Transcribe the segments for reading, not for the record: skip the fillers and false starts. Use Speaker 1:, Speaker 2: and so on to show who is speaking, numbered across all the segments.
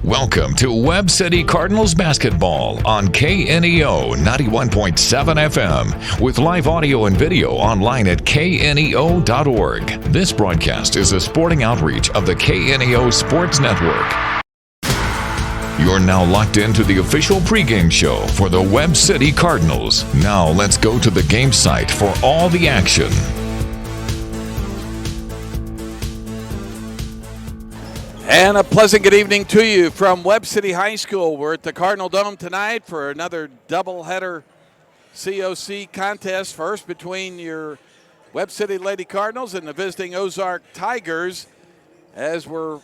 Speaker 1: Welcome to Webb City Cardinals basketball on KNEO 91.7 FM with live audio and video online at kneo.org. This broadcast is a sporting outreach of the KNEO Sports Network. You're now locked into the official pregame show for the Webb City Cardinals. Now let's go to the game site for all the action.
Speaker 2: And a pleasant good evening to you from Webb City High School. We're at the Cardinal Dome tonight for another doubleheader COC contest. First between your Webb City Lady Cardinals and the visiting Ozark Tigers. As we're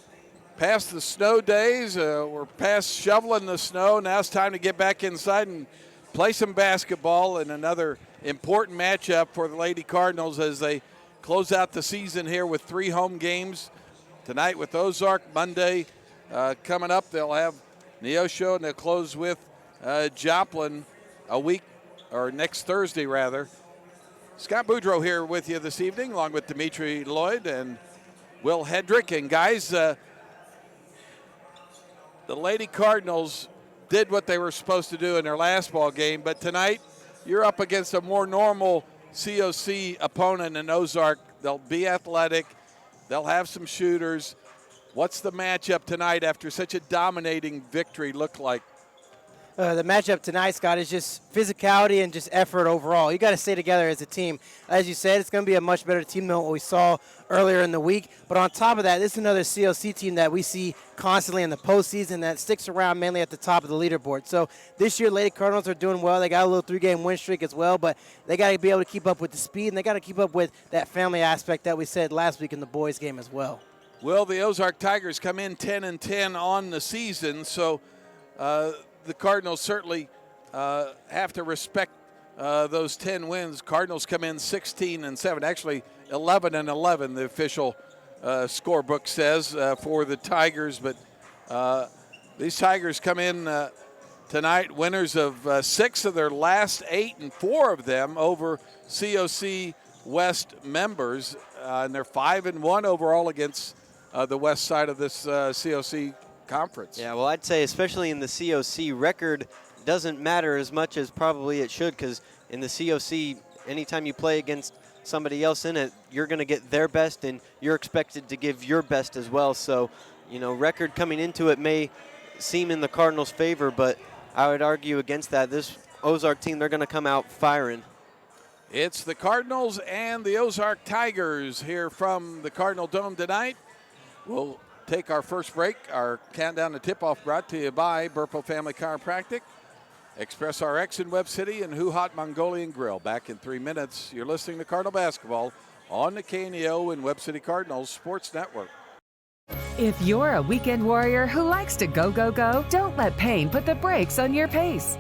Speaker 2: past the snow days, we're past shoveling the snow. Now it's time to get back inside and play some basketball in another important matchup for the Lady Cardinals as they close out the season here with 3 home games. Tonight with Ozark, Monday coming up, they'll have Neosho, and they'll close with Joplin next Thursday rather. Scott Boudreau here with you this evening, along with Dimitri Lloyd and Will Hedrick. And guys, the Lady Cardinals did what they were supposed to do in their last ball game, but tonight you're up against a more normal COC opponent in Ozark. They'll be athletic. They'll have some shooters. What's the matchup tonight after such a dominating victory look like?
Speaker 3: The matchup tonight, Scott, is just physicality and just effort overall. You got to stay together as a team. As you said, it's going to be a much better team than what we saw earlier in the week. But on top of that, this is another COC team that we see constantly in the postseason that sticks around mainly at the top of the leaderboard. So this year, Lady Cardinals are doing well. They got a little 3-game win streak as well, but they got to be able to keep up with the speed, and they got to keep up with that family aspect that we said last week in the boys' game as well.
Speaker 2: Well, the Ozark Tigers come in 10-10 on the season, so the Cardinals certainly have to respect those 10 wins. Cardinals come in 16-7, actually 11-11, the official scorebook says for the Tigers. But these Tigers come in tonight winners of 6 of their last 8, and 4 of them over COC West members, and they're 5-1 overall against the west side of this COC conference.
Speaker 4: Yeah, well, I'd say especially in the COC, record doesn't matter as much as probably it should, because in the COC, anytime you play against somebody else in it, you're going to get their best, and you're expected to give your best as well. So, you know, record coming into it may seem in the Cardinals' favor, but I would argue against that. This Ozark team, they're going to come out firing.
Speaker 2: It's the Cardinals and the Ozark Tigers here from the Cardinal Dome tonight. We'll take our first break. Our countdown to tip-off brought to you by Burpo Family Chiropractic, Express RX in Webb City, and Who Hot Mongolian Grill. Back in 3 minutes. You're listening to Cardinal Basketball on the KNEO and Webb City Cardinals Sports Network.
Speaker 5: If you're a weekend warrior who likes to go, go, go, don't let pain put the brakes on your pace.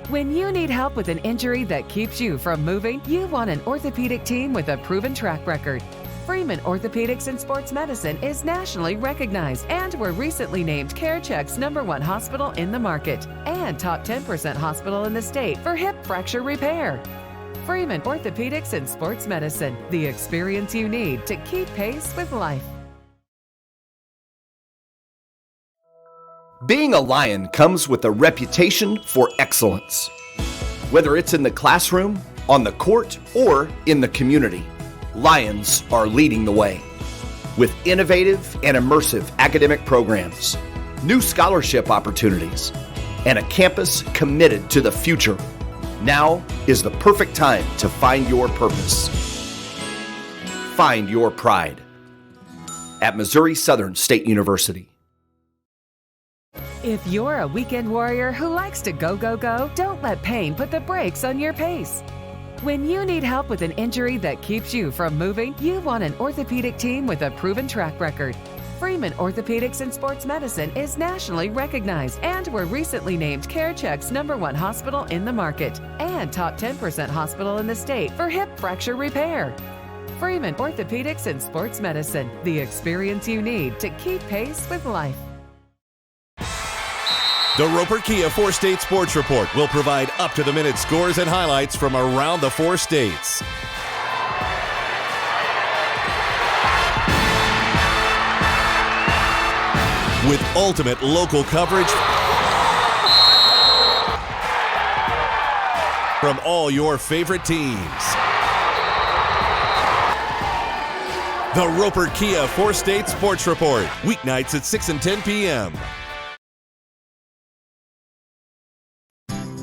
Speaker 5: When you need help with an injury that keeps you from moving, you want an orthopedic team with a proven track record. Freeman Orthopedics and Sports Medicine is nationally recognized and were recently named CareCheck's #1 hospital in the market and top 10% hospital in the state for hip fracture repair. Freeman Orthopedics and Sports Medicine, the experience you need to keep pace with life.
Speaker 6: Being a Lion comes with a reputation for excellence. Whether it's in the classroom, on the court, or in the community, Lions are leading the way. With innovative and immersive academic programs, new scholarship opportunities, and a campus committed to the future, now is the perfect time to find your purpose. Find your pride at Missouri Southern State University.
Speaker 5: If you're a weekend warrior who likes to go, go, go, don't let pain put the brakes on your pace. When you need help with an injury that keeps you from moving, you want an orthopedic team with a proven track record. Freeman Orthopedics and Sports Medicine is nationally recognized and were recently named CareCheck's #1 hospital in the market and top 10% hospital in the state for hip fracture repair. Freeman Orthopedics and Sports Medicine, the experience you need to keep pace with life.
Speaker 7: The Roper Kia 4-State Sports Report will provide up-to-the-minute scores and highlights from around the 4 states. with ultimate local coverage from all your favorite teams. The Roper Kia 4-State Sports Report, weeknights at 6 and 10 p.m.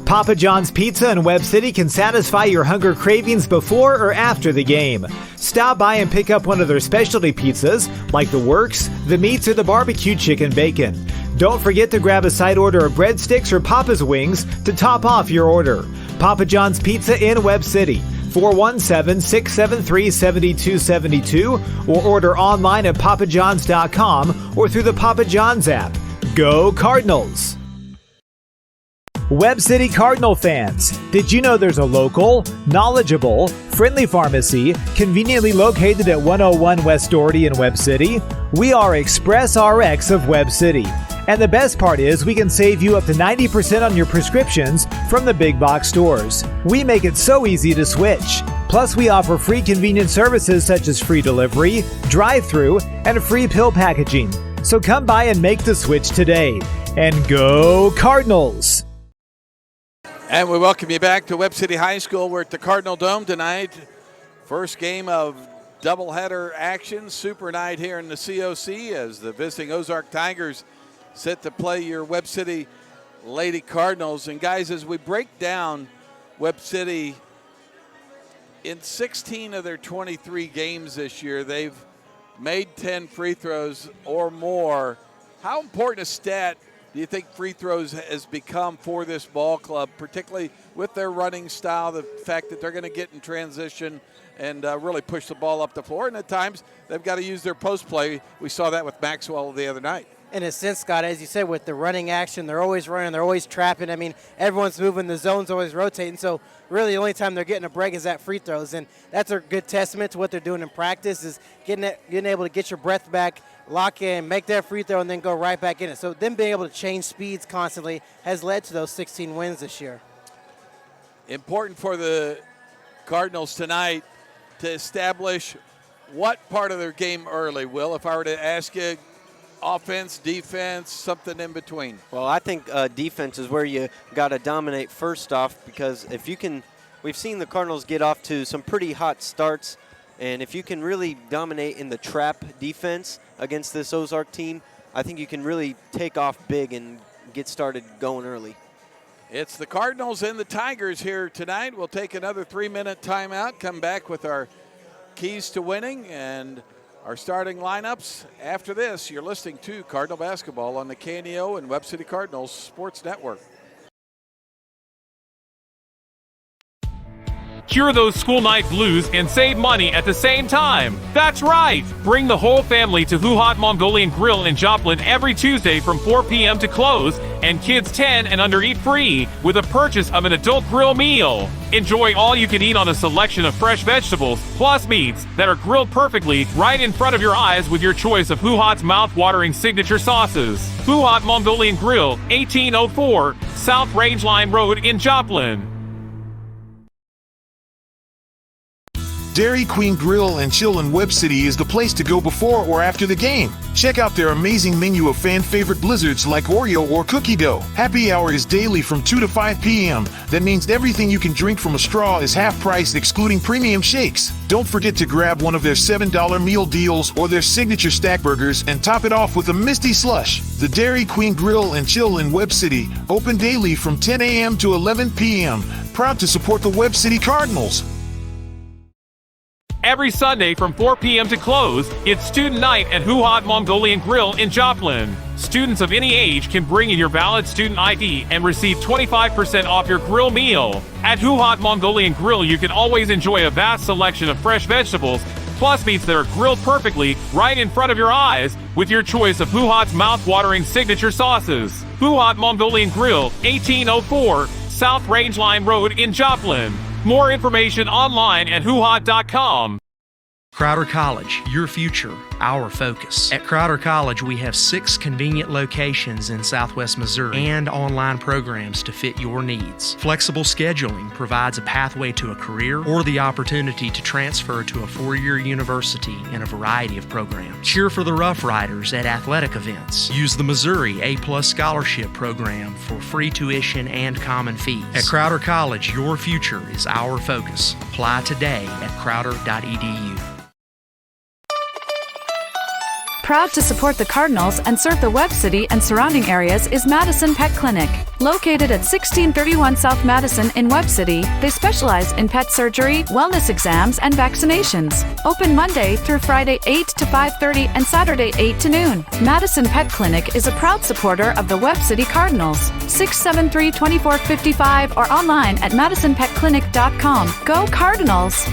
Speaker 8: Papa John's Pizza in Webb City can satisfy your hunger cravings before or after the game. Stop by and pick up one of their specialty pizzas, like the Works, the Meats, or the Barbecue Chicken Bacon. Don't forget to grab a side order of breadsticks or Papa's Wings to top off your order. Papa John's Pizza in Webb City, 417-673-7272, or order online at papajohns.com or through the Papa John's app. Go Cardinals! Webb City Cardinal fans, did you know there's a local, knowledgeable, friendly pharmacy conveniently located at 101 West Doherty in Webb City? We are Express RX of Webb City. And the best part is we can save you up to 90% on your prescriptions from the big box stores. We make it so easy to switch. Plus, we offer free convenient services such as free delivery, drive-through, and free pill packaging. So come by and make the switch today. And go Cardinals!
Speaker 2: And we welcome you back to Webb City High School. We're at the Cardinal Dome tonight. First game of doubleheader action, super night here in the COC as the visiting Ozark Tigers set to play your Webb City Lady Cardinals. And guys, as we break down Webb City, in 16 of their 23 games this year, they've made 10 free throws or more. How important a stat do you think free throws has become for this ball club, particularly with their running style, the fact that they're going to get in transition and really push the ball up the floor? And at times, they've got to use their post play. We saw that with Maxwell the other night.
Speaker 3: In a sense, Scott, as you said, with the running action, they're always running, they're always trapping. I mean, everyone's moving, the zone's always rotating. So really the only time they're getting a break is at free throws. And that's a good testament to what they're doing in practice, is getting able to get your breath back, lock in, make that free throw, and then go right back in it. So them being able to change speeds constantly has led to those 16 wins this year.
Speaker 2: Important for the Cardinals tonight to establish what part of their game early, Will, if I were to ask you, offense, defense, something in between?
Speaker 4: Well, I think defense is where you got to dominate first off, because if you can, we've seen the Cardinals get off to some pretty hot starts, and if you can really dominate in the trap defense against this Ozark team, I think you can really take off big and get started going early.
Speaker 2: It's the Cardinals and the Tigers here tonight. We'll take another 3-minute timeout, come back with our keys to winning and our starting lineups. After this, you're listening to Cardinal Basketball on the KNEO and Webb City Cardinals Sports Network.
Speaker 9: Cure those school night blues and save money at the same time. That's right! Bring the whole family to Who Hot Mongolian Grill in Joplin every Tuesday from 4 p.m. to close, and kids 10 and under eat free with a purchase of an adult grill meal. Enjoy all you can eat on a selection of fresh vegetables plus meats that are grilled perfectly right in front of your eyes with your choice of Who Hot's mouth-watering signature sauces. Who Hot Mongolian Grill, 1804 South Rangeline Road in Joplin.
Speaker 10: Dairy Queen Grill and Chill in Webb City is the place to go before or after the game. Check out their amazing menu of fan-favorite blizzards like Oreo or cookie dough. Happy hour is daily from 2 to 5 p.m. That means everything you can drink from a straw is half price, excluding premium shakes. Don't forget to grab one of their $7 meal deals or their signature stack burgers and top it off with a Misty Slush. The Dairy Queen Grill and Chill in Webb City, open daily from 10 a.m. to 11 p.m. Proud to support the Webb City Cardinals.
Speaker 9: Every Sunday from 4 p.m. to close, it's student night at Who Hot Mongolian Grill in Joplin. Students of any age can bring in your valid student ID and receive 25% off your grill meal. At Who Hot Mongolian Grill, you can always enjoy a vast selection of fresh vegetables, plus meats that are grilled perfectly right in front of your eyes with your choice of Who Hot's mouth-watering signature sauces. Who Hot Mongolian Grill, 1804 South Rangeline Road in Joplin. More information online at whohot.com.
Speaker 11: Crowder College, your future, our focus. At Crowder College, we have 6 convenient locations in Southwest Missouri and online programs to fit your needs. Flexible scheduling provides a pathway to a career or the opportunity to transfer to a 4-year university in a variety of programs. Cheer for the Rough Riders at athletic events. Use the Missouri A+ Scholarship Program for free tuition and common fees. At Crowder College, your future is our focus. Apply today at crowder.edu.
Speaker 12: Proud to support the Cardinals and serve the Webb City and surrounding areas is Madison Pet Clinic. Located at 1631 South Madison in Webb City, they specialize in pet surgery, wellness exams, and vaccinations. Open Monday through Friday 8 to 5:30 and Saturday 8 to noon. Madison Pet Clinic is a proud supporter of the Webb City Cardinals. 673-2455 or online at madisonpetclinic.com. Go Cardinals!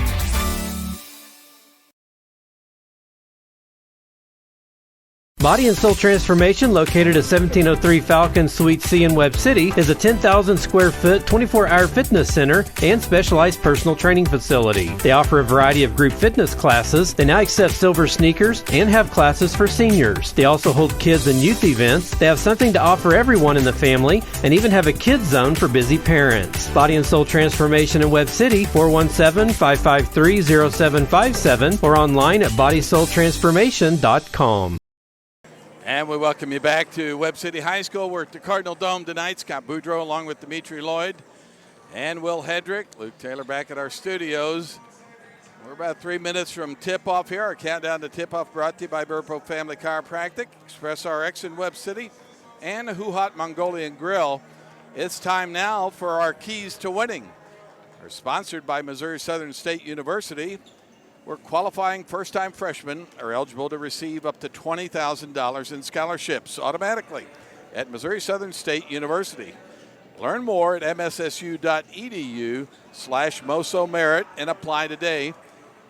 Speaker 13: Body and Soul Transformation, located at 1703 Falcon Suite C in Webb City, is a 10,000 square foot, 24-hour fitness center and specialized personal training facility. They offer a variety of group fitness classes. They now accept silver sneakers and have classes for seniors. They also hold kids and youth events. They have something to offer everyone in the family and even have a kids zone for busy parents. Body and Soul Transformation in Webb City, 417-553-0757 or online at bodysoultransformation.com.
Speaker 2: And we welcome you back to Webb City High School. We're at the Cardinal Dome tonight. Scott Boudreau along with Dimitri Lloyd and Will Hedrick. Luke Taylor back at our studios. We're about 3 minutes from tip-off here. Our countdown to tip-off brought to you by Burpo Family Chiropractic, Express RX in Webb City, and the Hoo-Hot Mongolian Grill. It's time now for our keys to winning. We're sponsored by Missouri Southern State University, where qualifying first-time freshmen are eligible to receive up to $20,000 in scholarships automatically at Missouri Southern State University. Learn more at mssu.edu/MosoMerit and apply today.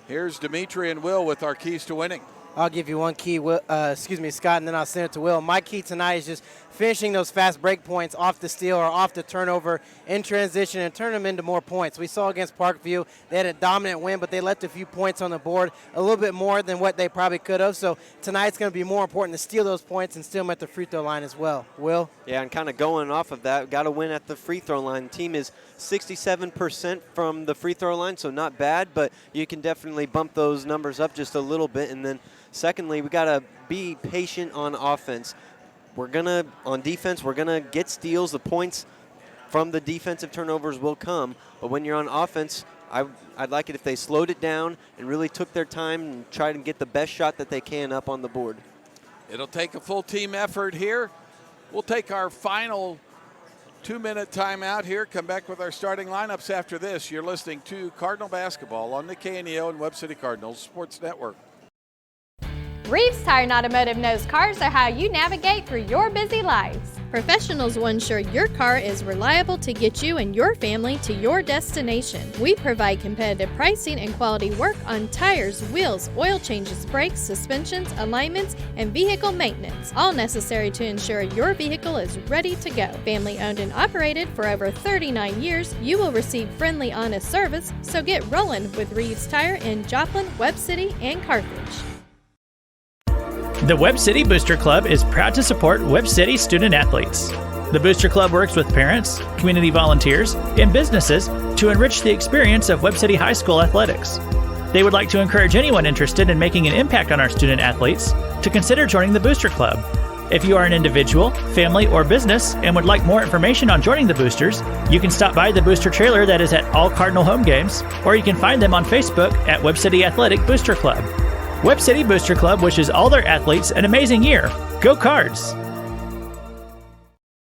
Speaker 2: Here's Dimitri and Will with our keys to winning.
Speaker 3: I'll give you one key, Scott, and then I'll send it to Will. My key tonight is just finishing those fast break points off the steal or off the turnover in transition and turn them into more points. We saw against Parkview, they had a dominant win, but they left a few points on the board, a little bit more than what they probably could have. So tonight's going to be more important to steal those points and steal them at the free throw line as well. Will?
Speaker 4: Yeah, and kind of going off of that, got to win at the free throw line. The team is 67% from the free throw line, so not bad, but you can definitely bump those numbers up just a little bit. And then secondly, we got to be patient on offense. On defense, we're going to get steals. The points from the defensive turnovers will come. But when you're on offense, I'd like it if they slowed it down and really took their time and tried to get the best shot that they can up on the board.
Speaker 2: It'll take a full team effort here. We'll take our final 2-minute timeout here. Come back with our starting lineups after this. You're listening to Cardinal Basketball on the KNEO and Webb City Cardinals Sports Network.
Speaker 14: Reeves Tire and Automotive knows cars are how you navigate through your busy lives. Professionals will ensure your car is reliable to get you and your family to your destination. We provide competitive pricing and quality work on tires, wheels, oil changes, brakes, suspensions, alignments, and vehicle maintenance, all necessary to ensure your vehicle is ready to go. Family owned and operated for over 39 years, you will receive friendly, honest service, so get rolling with Reeves Tire in Joplin, Webb City, and Carthage.
Speaker 15: The Webb City Booster Club is proud to support Webb City student athletes. The Booster Club works with parents, community volunteers, and businesses to enrich the experience of Webb City High School athletics. They would like to encourage anyone interested in making an impact on our student athletes to consider joining the Booster Club. If you are an individual, family, or business and would like more information on joining the Boosters, you can stop by the Booster trailer that is at all Cardinal home games, or you can find them on Facebook at Webb City Athletic Booster Club. Webb City Booster Club wishes all their athletes an amazing year. Go Cards!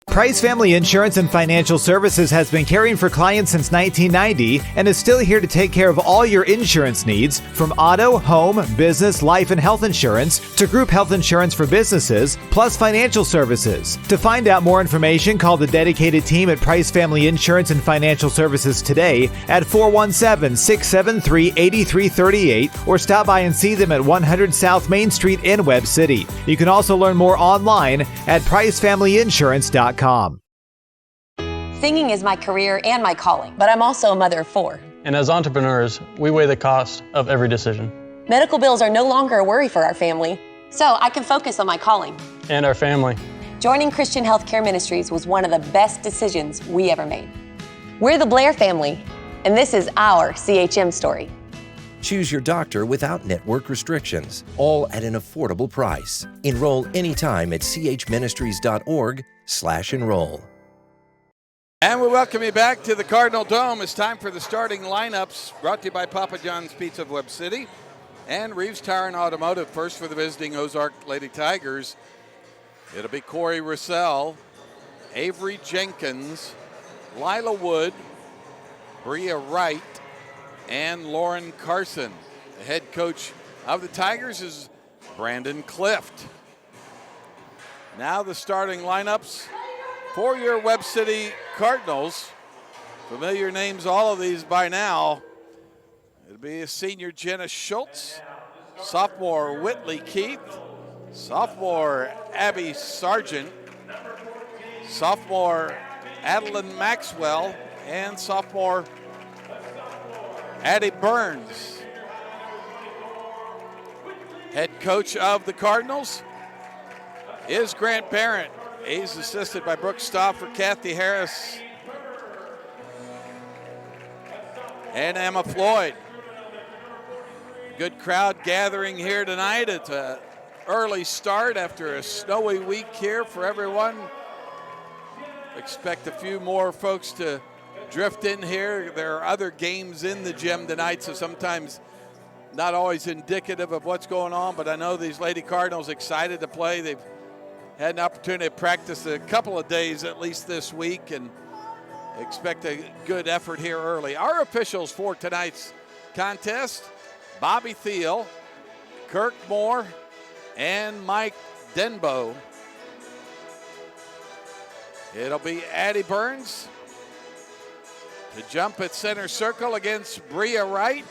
Speaker 8: Price Family Insurance and Financial Services has been caring for clients since 1990 and is still here to take care of all your insurance needs, from auto, home, business, life, and health insurance to group health insurance for businesses, plus financial services. To find out more information, call the dedicated team at Price Family Insurance and Financial Services today at 417-673-8338 or stop by and see them at 100 South Main Street in Webb City. You can also learn more online at pricefamilyinsurance.com.
Speaker 16: Singing is my career and my calling, but I'm also a mother of 4.
Speaker 17: And as entrepreneurs, we weigh the cost of every decision.
Speaker 16: Medical bills are no longer a worry for our family, so I can focus on my calling.
Speaker 17: And our family.
Speaker 16: Joining Christian Healthcare Ministries was one of the best decisions we ever made. We're the Blair family, and this is our CHM story.
Speaker 18: Choose your doctor without network restrictions, all at an affordable price. Enroll anytime at chministries.org/enroll.
Speaker 2: And we welcome you back to the Cardinal Dome. It's time for the starting lineups, brought to you by Papa John's Pizza of Webb City and Reeves Tire and Automotive. First for the visiting Ozark Lady Tigers, it'll be Corey Russell, Avery Jenkins, Lila Wood, Bria Wright, and Lauren Carson. The head coach of the Tigers is Brandon Clift. Now the starting lineups for your Webb City Cardinals. Familiar names, all of these by now. It'll be a senior Jenna Schultz, sophomore Whitley Keith, sophomore Abby Sargent, sophomore Adeline Maxwell, and sophomore Addie Burns. Head coach of the Cardinals is Grant Barrett. He's assisted by Brooke Stauffer, Kathy Harris, and Emma Floyd. Good crowd gathering here tonight. It's an early start after a snowy week here for everyone. Expect a few more folks to drift in here. There are other games in the gym tonight, so sometimes not always indicative of what's going on, but I know these Lady Cardinals excited to play. They've had an opportunity to practice a couple of days at least this week and expect a good effort here early. Our officials for tonight's contest, Bobby Thiel, Kirk Moore, and Mike Denbo. It'll be Addie Burns to jump at center circle against Bria Wright.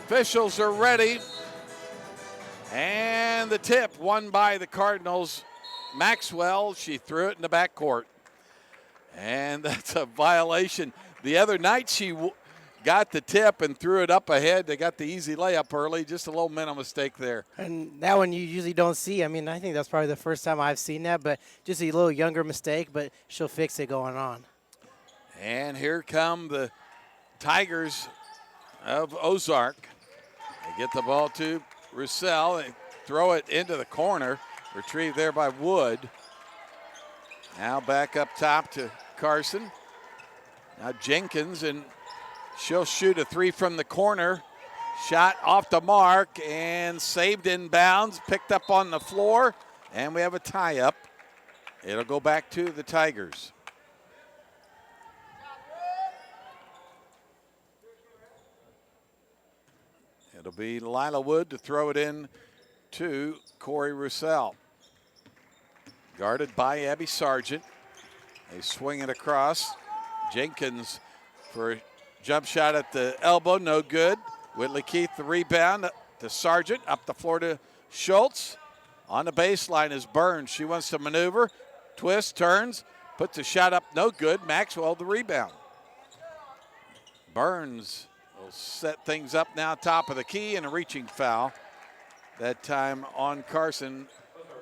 Speaker 2: Officials are ready. And the tip won by the Cardinals. Maxwell, she threw it in the backcourt. And that's a violation. The other night she got the tip and threw it up ahead. They got the easy layup early. Just a little mental mistake there.
Speaker 3: And that one you usually don't see. I mean, I think that's probably the first time I've seen that, but just a little younger mistake, but she'll fix it going on.
Speaker 2: And here come the Tigers of Ozark. They get the ball to Russell. They throw it into the corner. Retrieved there by Wood. Now back up top to Carson. Now Jenkins, and she'll shoot a three from the corner. Shot off the mark and saved inbounds. Picked up on the floor. And we have a tie-up. It'll go back to the Tigers. It'll be Lila Wood to throw it in to Corey Russell. Guarded by Abby Sargent. They swing it across. Jenkins for a jump shot at the elbow, no good. Whitley Keith the rebound to Sargent, up the floor to Schultz. On the baseline is Burns. She wants to maneuver, twist, turns, puts a shot up, no good. Maxwell the rebound. Burns will set things up now top of the key, and a reaching foul. That time on Carson.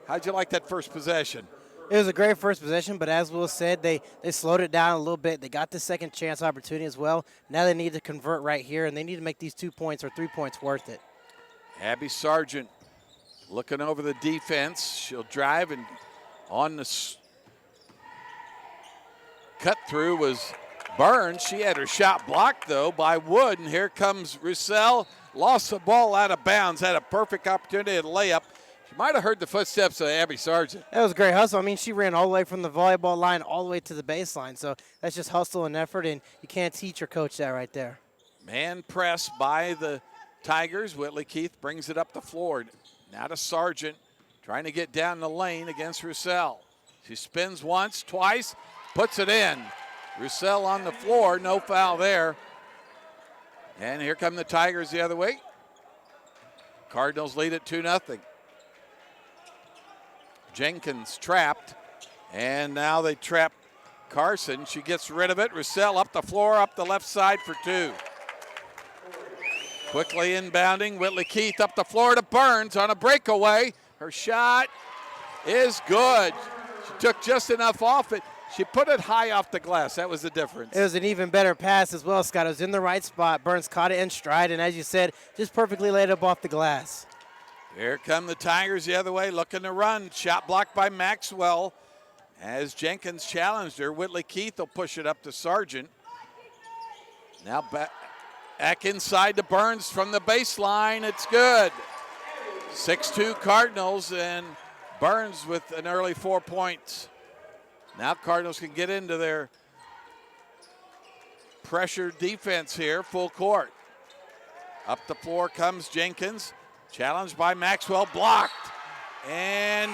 Speaker 2: How'd you like that first possession?
Speaker 3: It was a great first possession, but as Will said, they slowed it down a little bit. They got the second chance opportunity as well. Now they need to convert right here, and they need to make these 2 points or 3 points worth it.
Speaker 2: Abby Sargent looking over the defense. She'll drive, and on the cut through was Burns. She had her shot blocked, though, by Wood, and here comes Russell. Lost the ball out of bounds, had a perfect opportunity to lay up. She might have heard the footsteps of Abby Sargent.
Speaker 3: That was a great hustle. I mean, she ran all the way from the volleyball line all the way to the baseline. So that's just hustle and effort, and you can't teach or coach that right there.
Speaker 2: Man press by the Tigers. Whitley Keith brings it up the floor. Now to Sargent, trying to get down the lane against Russell. She spins once, twice, puts it in. Russell on the floor, no foul there. And here come the Tigers the other way. Cardinals lead it 2-0. Jenkins trapped, and now they trap Carson. She gets rid of it. Russell up the floor, up the left side for two. Quickly inbounding, Whitley Keith up the floor to Burns on a breakaway. Her shot is good. She took just enough off it. She put it high off the glass. That was the difference.
Speaker 3: It was an even better pass as well, Scott. It was in the right spot. Burns caught it in stride, and as you said, just perfectly laid up off the glass.
Speaker 2: Here come the Tigers the other way, looking to run. Shot blocked by Maxwell. As Jenkins challenged her, Whitley Keith will push it up to Sargent. Now back inside to Burns from the baseline. It's good. 6-2 Cardinals, and Burns with an early 4 points. Now Cardinals can get into their pressure defense here, full court. Up the floor comes Jenkins. Challenged by Maxwell, blocked. And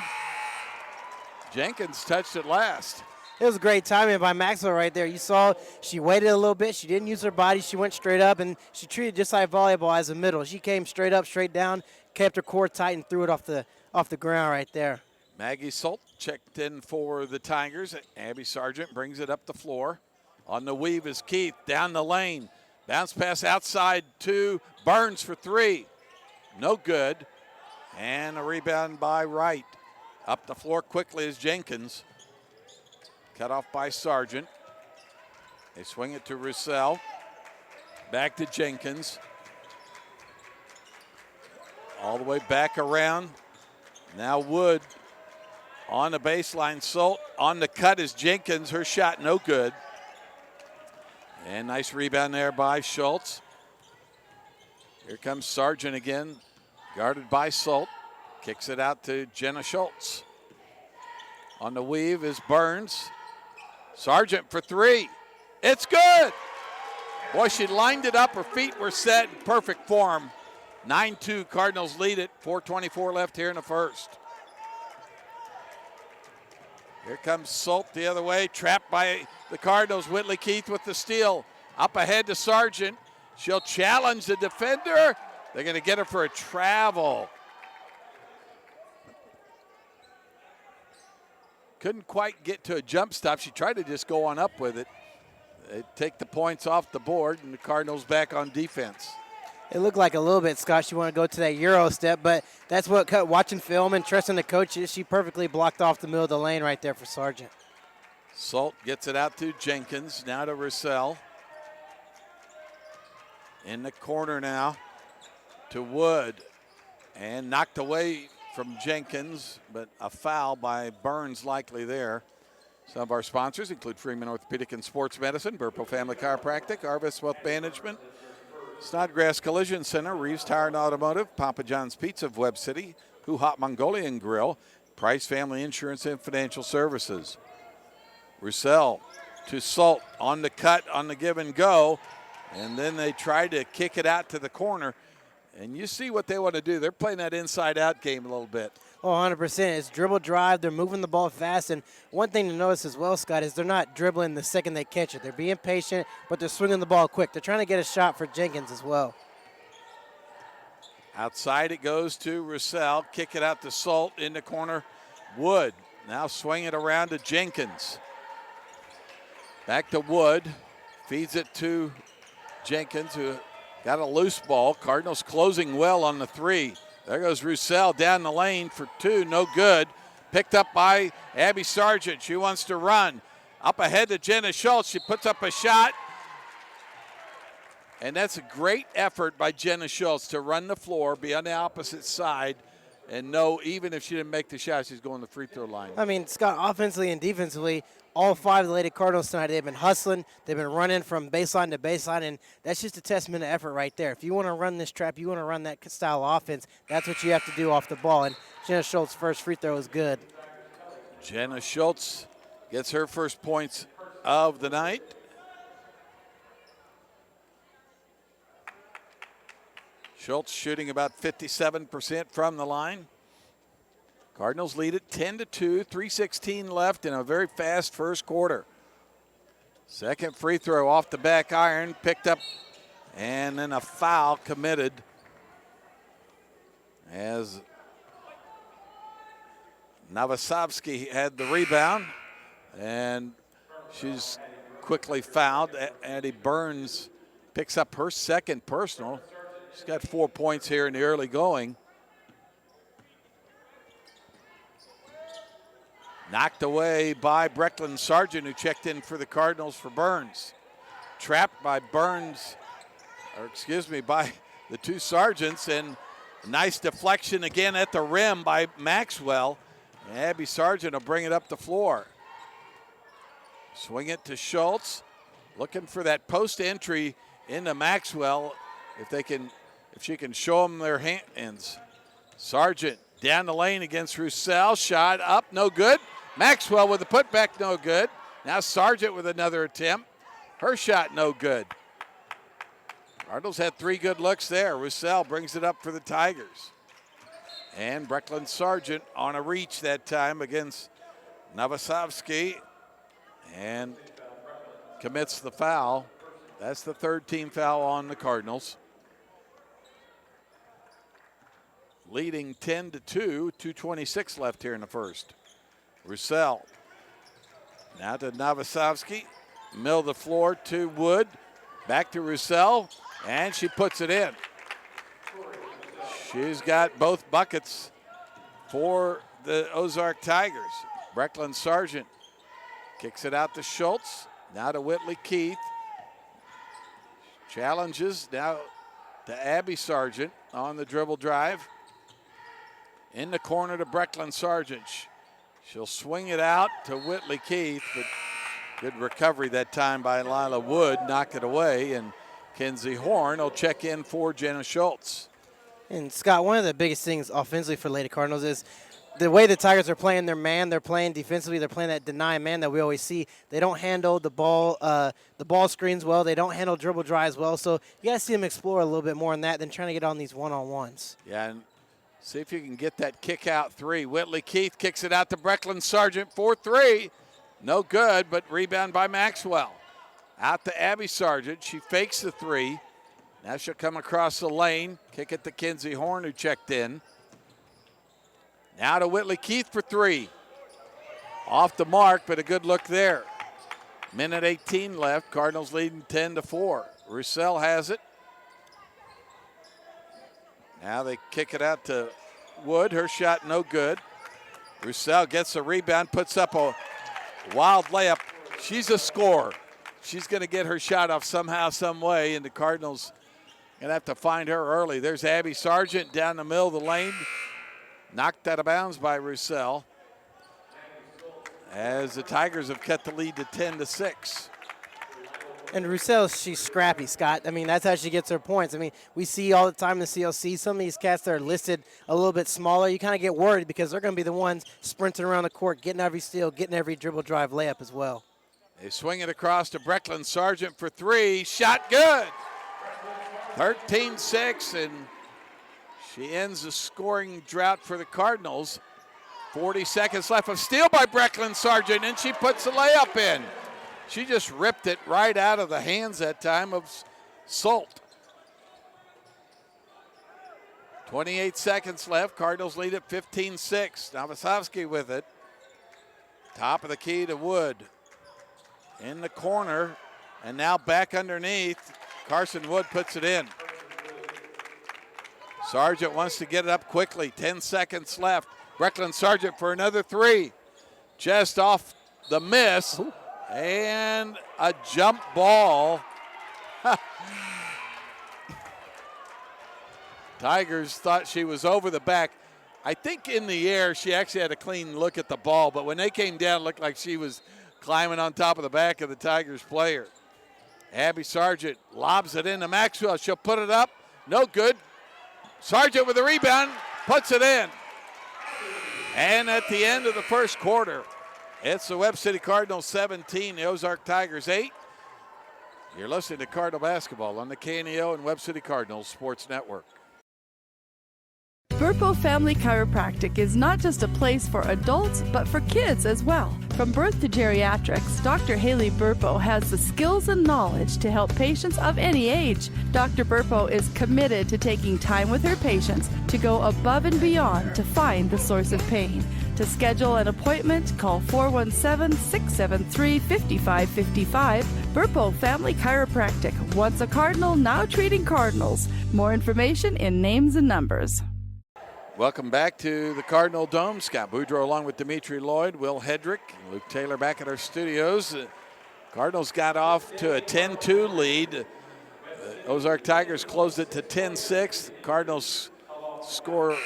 Speaker 2: Jenkins touched it last.
Speaker 3: It was great timing by Maxwell right there. You saw she waited a little bit. She didn't use her body. She went straight up, and she treated just like volleyball as a middle. She came straight up, straight down, kept her core tight, and threw it off the ground right there.
Speaker 2: Maggie Salt checked in for the Tigers. Abby Sargent brings it up the floor. On the weave is Keith, down the lane. Bounce pass outside to Burns for three. No good. And a rebound by Wright. Up the floor quickly is Jenkins. Cut off by Sargent. They swing it to Roussel. Back to Jenkins. All the way back around. Now Wood on the baseline. Salt on the cut is Jenkins. Her shot no good. And nice rebound there by Schultz. Here comes Sargent again, guarded by Salt. Kicks it out to Jenna Schultz. On the weave is Burns. Sargent for three. It's good. Boy, she lined it up. Her feet were set in perfect form. 9-2 Cardinals lead it. 4:24 left here in the first. Here comes Salt the other way, trapped by the Cardinals. Whitley Keith with the steal. Up ahead to Sargent. She'll challenge the defender. They're going to get her for a travel. Couldn't quite get to a jump stop. She tried to just go on up with it. They take the points off the board, and the Cardinals back on defense.
Speaker 3: It looked like a little bit, Scott, she wanted to go to that Euro step, but that's what watching film and trusting the coaches, she perfectly blocked off the middle of the lane right there for Sargent.
Speaker 2: Salt gets it out to Jenkins, now to Roussel. In the corner now to Wood, and knocked away from Jenkins, but a foul by Burns likely there. Some of our sponsors include Freeman Orthopedic and Sports Medicine, Burpo Family Chiropractic, Arvis Wealth Management, Snodgrass Collision Center, Reeves Tire and Automotive, Papa John's Pizza of Webb City, Who Hot Mongolian Grill, Price Family Insurance and Financial Services. Roussel to Salt on the cut, on the give and go, and then they try to kick it out to the corner. And you see what they want to do. They're playing that inside-out game a little bit.
Speaker 3: Oh, 100%. It's dribble drive. They're moving the ball fast. And one thing to notice as well, Scott, is they're not dribbling the second they catch it. They're being patient, but they're swinging the ball quick. They're trying to get a shot for Jenkins as well.
Speaker 2: Outside it goes to Roussel. Kick it out to Salt in the corner. Wood now swing it around to Jenkins. Back to Wood. Feeds it to Jenkins, who got a loose ball. Cardinals closing well on the three. There goes Roussel down the lane for two, no good. Picked up by Abby Sargent. She wants to run. Up ahead to Jenna Schultz. She puts up a shot. And that's a great effort by Jenna Schultz to run the floor, be on the opposite side, and know even if she didn't make the shot, she's going to the free throw line.
Speaker 3: I mean, Scott, offensively and defensively, all five of the Lady Cardinals tonight, they've been hustling. They've been running from baseline to baseline, and that's just a testament of effort right there. If you want to run this trap, you want to run that style of offense, that's what you have to do off the ball. And Jenna Schultz's first free throw is good.
Speaker 2: Jenna Schultz gets her first points of the night. Schultz shooting about 57% from the line. Cardinals lead it 10-2, 3:16 left in a very fast first quarter. Second free throw off the back iron, picked up, and then a foul committed as Novosavsky had the rebound, and she's quickly fouled. Addie Burns picks up her second personal. She's got 4 points here in the early going. Knocked away by Brecklin Sargent, who checked in for the Cardinals for Burns. Trapped by Burns, by the two Sargents, and nice deflection again at the rim by Maxwell. And Abby Sargent will bring it up the floor. Swing it to Schultz, looking for that post entry into Maxwell. If she can show them their hands. Sargent down the lane against Roussel, shot up, no good. Maxwell with the putback, no good. Now Sargent with another attempt. Her shot, no good. Cardinals had 3 good looks there. Roussel brings it up for the Tigers. And Brecklin Sargent on a reach that time against Novosavsky and commits the foul. That's the 3rd team foul on the Cardinals. Leading 10-2, 2:26 left here in the first. Roussel now to Novosavsky. Middle of the floor to Wood. Back to Roussel, and she puts it in. She's got both buckets for the Ozark Tigers. Brecklin Sargent kicks it out to Schultz. Now to Whitley Keith. Challenges now to Abby Sargent on the dribble drive. In the corner to Brecklin Sargent. She'll swing it out to Whitley Keith, but good recovery that time by Lila Wood. Knocked it away, and Kenzie Horn will check in for Jenna Schultz.
Speaker 3: And Scott, one of the biggest things offensively for Lady Cardinals is the way the Tigers are playing their man. They're playing defensively. They're playing that deny man that we always see. They don't handle the ball screens well. They don't handle dribble drives well. So you got to see them explore a little bit more in that than trying to get on these one-on-ones.
Speaker 2: Yeah, and see if you can get that kick out 3. Whitley Keith kicks it out to Brecklin Sargent for 3. No good, but rebound by Maxwell. Out to Abby Sargent. She fakes the 3. Now she'll come across the lane. Kick it to Kenzie Horn, who checked in. Now to Whitley Keith for 3. Off the mark, but a good look there. Minute 18 left. Cardinals leading 10-4. Roussel has it. Now they kick it out to Wood. Her shot no good. Roussel gets a rebound, puts up a wild layup. She's a scorer. She's going to get her shot off somehow, some way, and the Cardinals going to have to find her early. There's Abby Sargent down the middle of the lane. Knocked out of bounds by Roussel. As the Tigers have cut the lead to 10-6.
Speaker 3: And Roussel, she's scrappy, Scott. I mean, that's how she gets her points. I mean, we see all the time in the CLC, some of these cats that are listed a little bit smaller, you kind of get worried because they're going to be the ones sprinting around the court, getting every steal, getting every dribble drive layup as well.
Speaker 2: They swing it across to Brecklin Sargent for 3. Shot good. 13-6, and she ends the scoring drought for the Cardinals. 40 seconds left. A steal by Brecklin Sargent, and she puts the layup in. She just ripped it right out of the hands that time of Salt. 28 seconds left. Cardinals lead at 15-6. Novosavsky with it. Top of the key to Wood. In the corner, and now back underneath. Carson Wood puts it in. Sargent wants to get it up quickly. 10 seconds left. Brecklin Sargent for another 3. Just off the miss. Ooh. And a jump ball. Tigers thought she was over the back. I think in the air she actually had a clean look at the ball, but when they came down, it looked like she was climbing on top of the back of the Tigers player. Abby Sargent lobs it into Maxwell. She'll put it up. No good. Sargent with the rebound, puts it in. And at the end of the first quarter, it's the Webb City Cardinals 17, the Ozark Tigers 8. You're listening to Cardinal Basketball on the KNEO and Webb City Cardinals Sports Network.
Speaker 17: Burpo Family Chiropractic is not just a place for adults, but for kids as well. From birth to geriatrics, Dr. Haley Burpo has the skills and knowledge to help patients of any age. Dr. Burpo is committed to taking time with her patients to go above and beyond to find the source of pain. To schedule an appointment, call 417-673-5555. Burpo Family Chiropractic. Once a Cardinal, now treating Cardinals. More information in names and numbers.
Speaker 2: Welcome back to the Cardinal Dome. Scott Boudreau along with Dimitri Lloyd, Will Hedrick, and Luke Taylor back at our studios. Cardinals got off to a 10-2 lead. Ozark Tigers closed it to 10-6. Cardinals score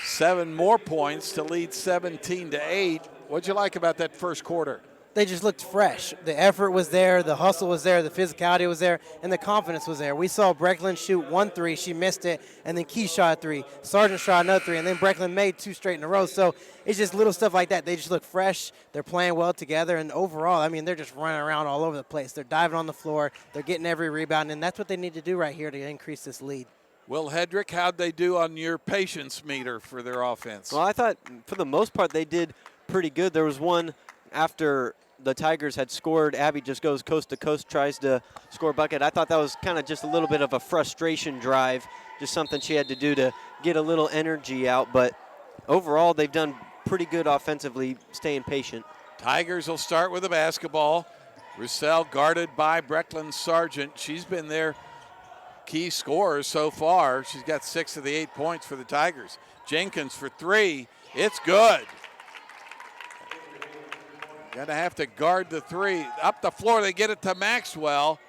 Speaker 2: 7 more points to lead 17-8. What'd you like about that first quarter?
Speaker 3: They just looked fresh. The effort was there, the hustle was there, the physicality was there, and the confidence was there. We saw Brecklin shoot 1 3, she missed it, and then Key shot 3. Sargent shot another 3, and then Brecklin made 2 straight in a row. So it's just little stuff like that. They just look fresh. They're playing well together, and overall, I mean, they're just running around all over the place. They're diving on the floor. They're getting every rebound, and that's what they need to do right here to increase this lead.
Speaker 2: Will Hedrick, how'd they do on your patience meter for their offense?
Speaker 4: Well, I thought for the most part they did pretty good. There was one after the Tigers had scored. Abby just goes coast to coast, tries to score a bucket. I thought that was kind of just a little bit of a frustration drive, just something she had to do to get a little energy out. But overall, they've done pretty good offensively, staying patient.
Speaker 2: Tigers will start with a basketball. Roussel guarded by Brecklin Sargent. She's been their key scorer so far. She's got 6 of the 8 points for the Tigers. Jenkins for 3. It's good. Gonna have to guard the 3. Up the floor, they get it to Maxwell.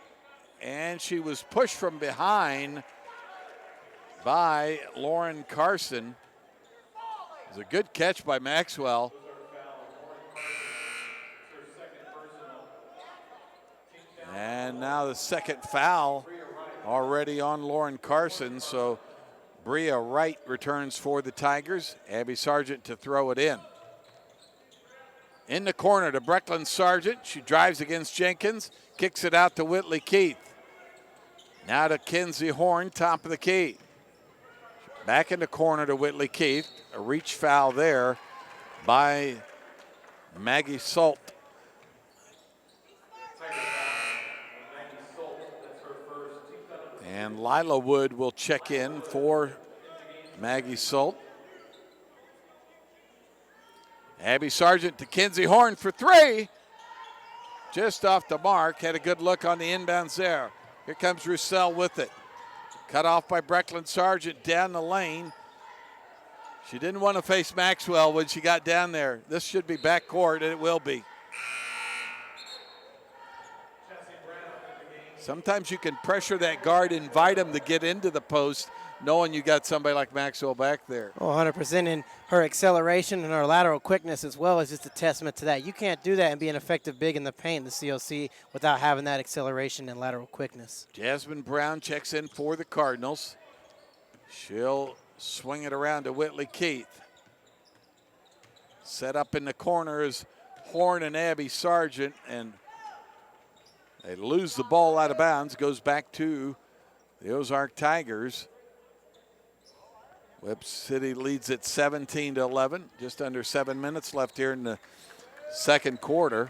Speaker 2: And she was pushed from behind by Lauren Carson. It was a good catch by Maxwell. And now the second foul already on Lauren Carson. So Bria Wright returns for the Tigers. Abby Sargent to throw it in. In the corner to Brecklin Sargent. She drives against Jenkins, kicks it out to Whitley Keith. Now to Kenzie Horn, top of the key. Back in the corner to Whitley Keith. A reach foul there by Maggie Salt. And Lila Wood will check in for Maggie Salt. Abby Sargent to Kenzie Horn for 3. Just off the mark. Had a good look on the inbounds there. Here comes Roussel with it. Cut off by Brecklin Sargent down the lane. She didn't want to face Maxwell when she got down there. This should be backcourt, and it will be. Sometimes you can pressure that guard, invite him to get into the post, knowing you got somebody like Maxwell back there.
Speaker 3: Oh, 100%. And her acceleration and her lateral quickness as well is just a testament to that. You can't do that and be an effective big in the paint, the COC, without having that acceleration and lateral quickness.
Speaker 2: Jasmine Brown checks in for the Cardinals. She'll swing it around to Whitley Keith. Set up in the corner is Horn and Abby Sargent, and they lose the ball out of bounds. Goes back to the Ozark Tigers. Webb City leads at 17-11. Just under 7 minutes left here in the second quarter.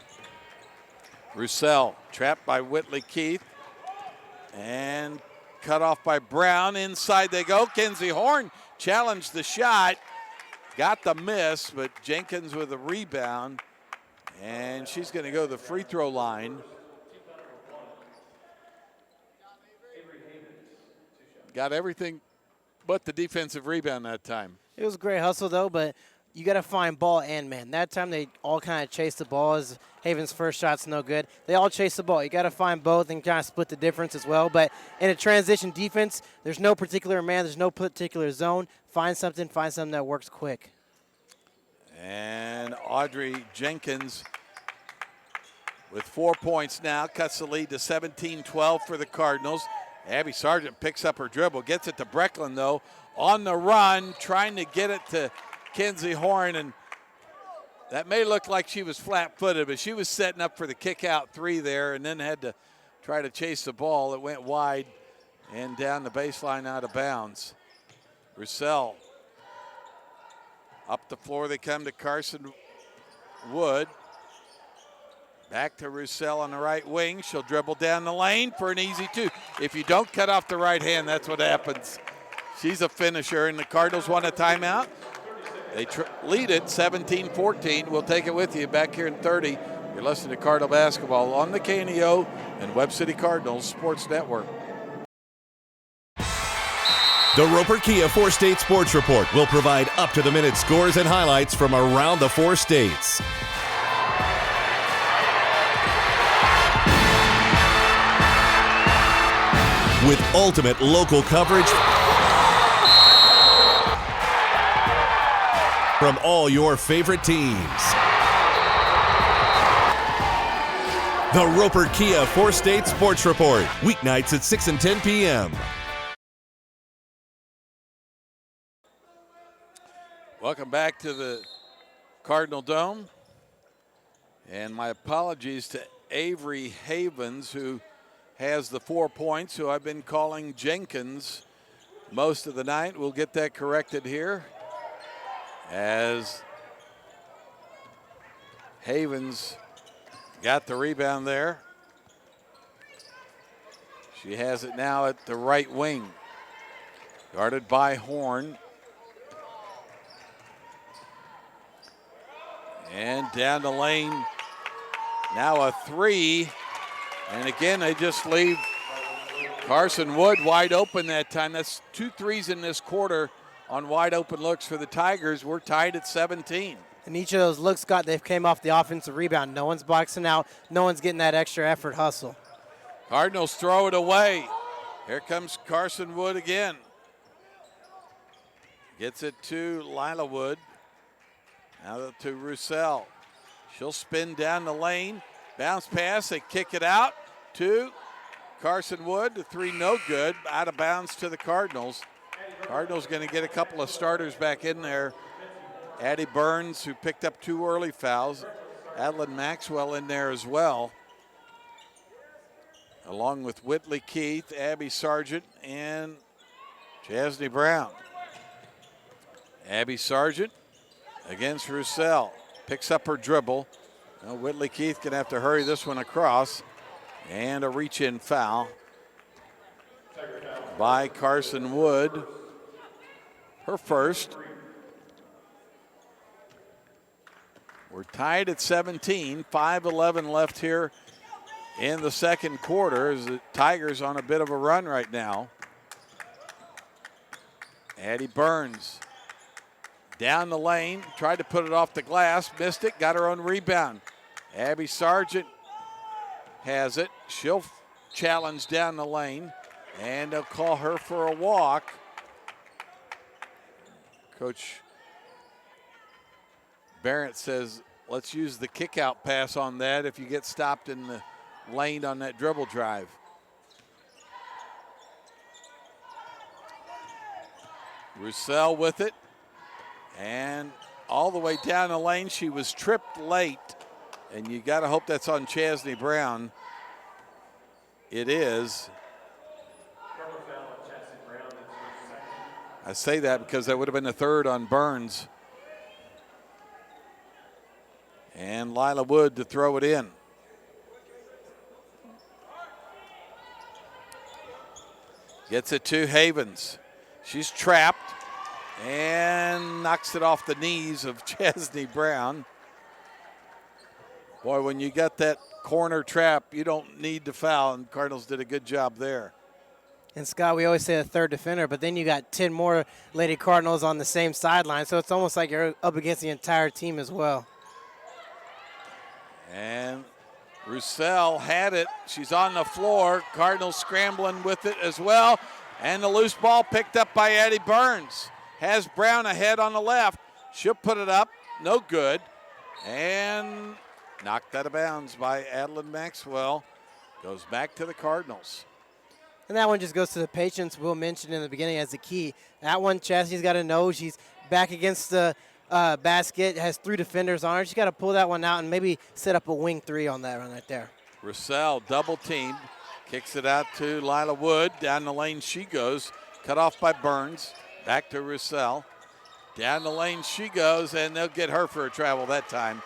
Speaker 2: Roussel trapped by Whitley Keith and cut off by Brown. Inside they go. Kenzie Horn challenged the shot. Got the miss, but Jenkins with a rebound. And she's going to go to the free throw line. Got everything but the defensive rebound that time.
Speaker 3: It was a great hustle, though, but you got to find ball and man. That time they all kind of chased the ball. As Haven's first shot's no good. They all chase the ball. You got to find both and kind of split the difference as well. But in a transition defense, there's no particular man. There's no particular zone. Find something that works quick.
Speaker 2: And Audrey Jenkins with 4 points now cuts the lead to 17-12 for the Cardinals. Abby Sargent picks up her dribble, gets it to Brecklin, though, on the run, trying to get it to Kenzie Horn, and that may look like she was flat-footed, but she was setting up for the kick-out 3 there and then had to try to chase the ball. It went wide and down the baseline out of bounds. Roussel. Up the floor they come to Carson Wood. Back to Roussel on the right wing. She'll dribble down the lane for an easy 2. If you don't cut off the right hand, that's what happens. She's a finisher, and the Cardinals want a timeout. They lead it 17-14. We'll take it with you back here in 30. You're listening to Cardinal Basketball on the KNEO and Webb City Cardinals Sports Network.
Speaker 7: The Roper Kia 4-State Sports Report will provide up-to-the-minute scores and highlights from around the 4 states. With ultimate local coverage from all your favorite teams. The Roper Kia 4-State Sports Report, weeknights at 6 and 10 p.m.
Speaker 2: Welcome back to the Cardinal Dome. And my apologies to Avery Havens, who has the 4 points, who I've been calling Jenkins most of the night. We'll get that corrected here as Havens got the rebound there. She has it now at the right wing. Guarded by Horn. And down the lane, now a 3. And again, they just leave Carson Wood wide open that time. That's 2 threes in this quarter on wide open looks for the Tigers. We're tied at 17.
Speaker 3: And each of those looks, Scott, they've came off the offensive rebound. No one's boxing out. No one's getting that extra effort hustle.
Speaker 2: Cardinals throw it away. Here comes Carson Wood again. Gets it to Lila Wood. Now to Roussel. She'll spin down the lane. Bounce pass. They kick it out to Carson Wood. The 3 no good. Out of bounds to the Cardinals. Cardinals going to get a couple of starters back in there. Addie Burns, who picked up 2 early fouls. Adeline Maxwell in there as well. Along with Whitley Keith, Abby Sargent, and Chasney Brown. Abby Sargent against Roussel. Picks up her dribble. Well, Whitley Keith going to have to hurry this one across. And a reach-in foul by Carson Wood. Her first. We're tied at 17. 5:11 left here in the second quarter as the Tigers on a bit of a run right now. Addie Burns down the lane, tried to put it off the glass, missed it, got her own rebound. Abby Sargent has it. She'll challenge down the lane, and they'll call her for a walk. Coach Barrett says, let's use the kick-out pass on that if you get stopped in the lane on that dribble drive. Roussel with it. And all the way down the lane, she was tripped late. And you got to hope that's on Chasney Brown. It is. I say that because that would have been the 3rd on Burns. And Lila Wood to throw it in. Gets it to Havens. She's trapped and knocks it off the knees of Chasney Brown. Boy, when you got that corner trap, you don't need to foul, and Cardinals did a good job there.
Speaker 3: And, Scott, we always say a 3rd defender, but then you got 10 more Lady Cardinals on the same sideline, so it's almost like you're up against the entire team as well.
Speaker 2: And Roussel had it. She's on the floor. Cardinals scrambling with it as well. And the loose ball picked up by Addie Burns. Has Brown ahead on the left. She'll put it up. No good. And knocked out of bounds by Adeline Maxwell. Goes back to the Cardinals.
Speaker 3: And that one just goes to the patience Will mentioned in the beginning as the key. That one, Chastney's got to know she's back against the basket, has 3 defenders on her. She's got to pull that one out and maybe set up a wing 3 on that one right there.
Speaker 2: Roussel double teamed. Kicks it out to Lila Wood. Down the lane she goes. Cut off by Burns. Back to Roussel. Down the lane she goes, and they'll get her for a travel that time.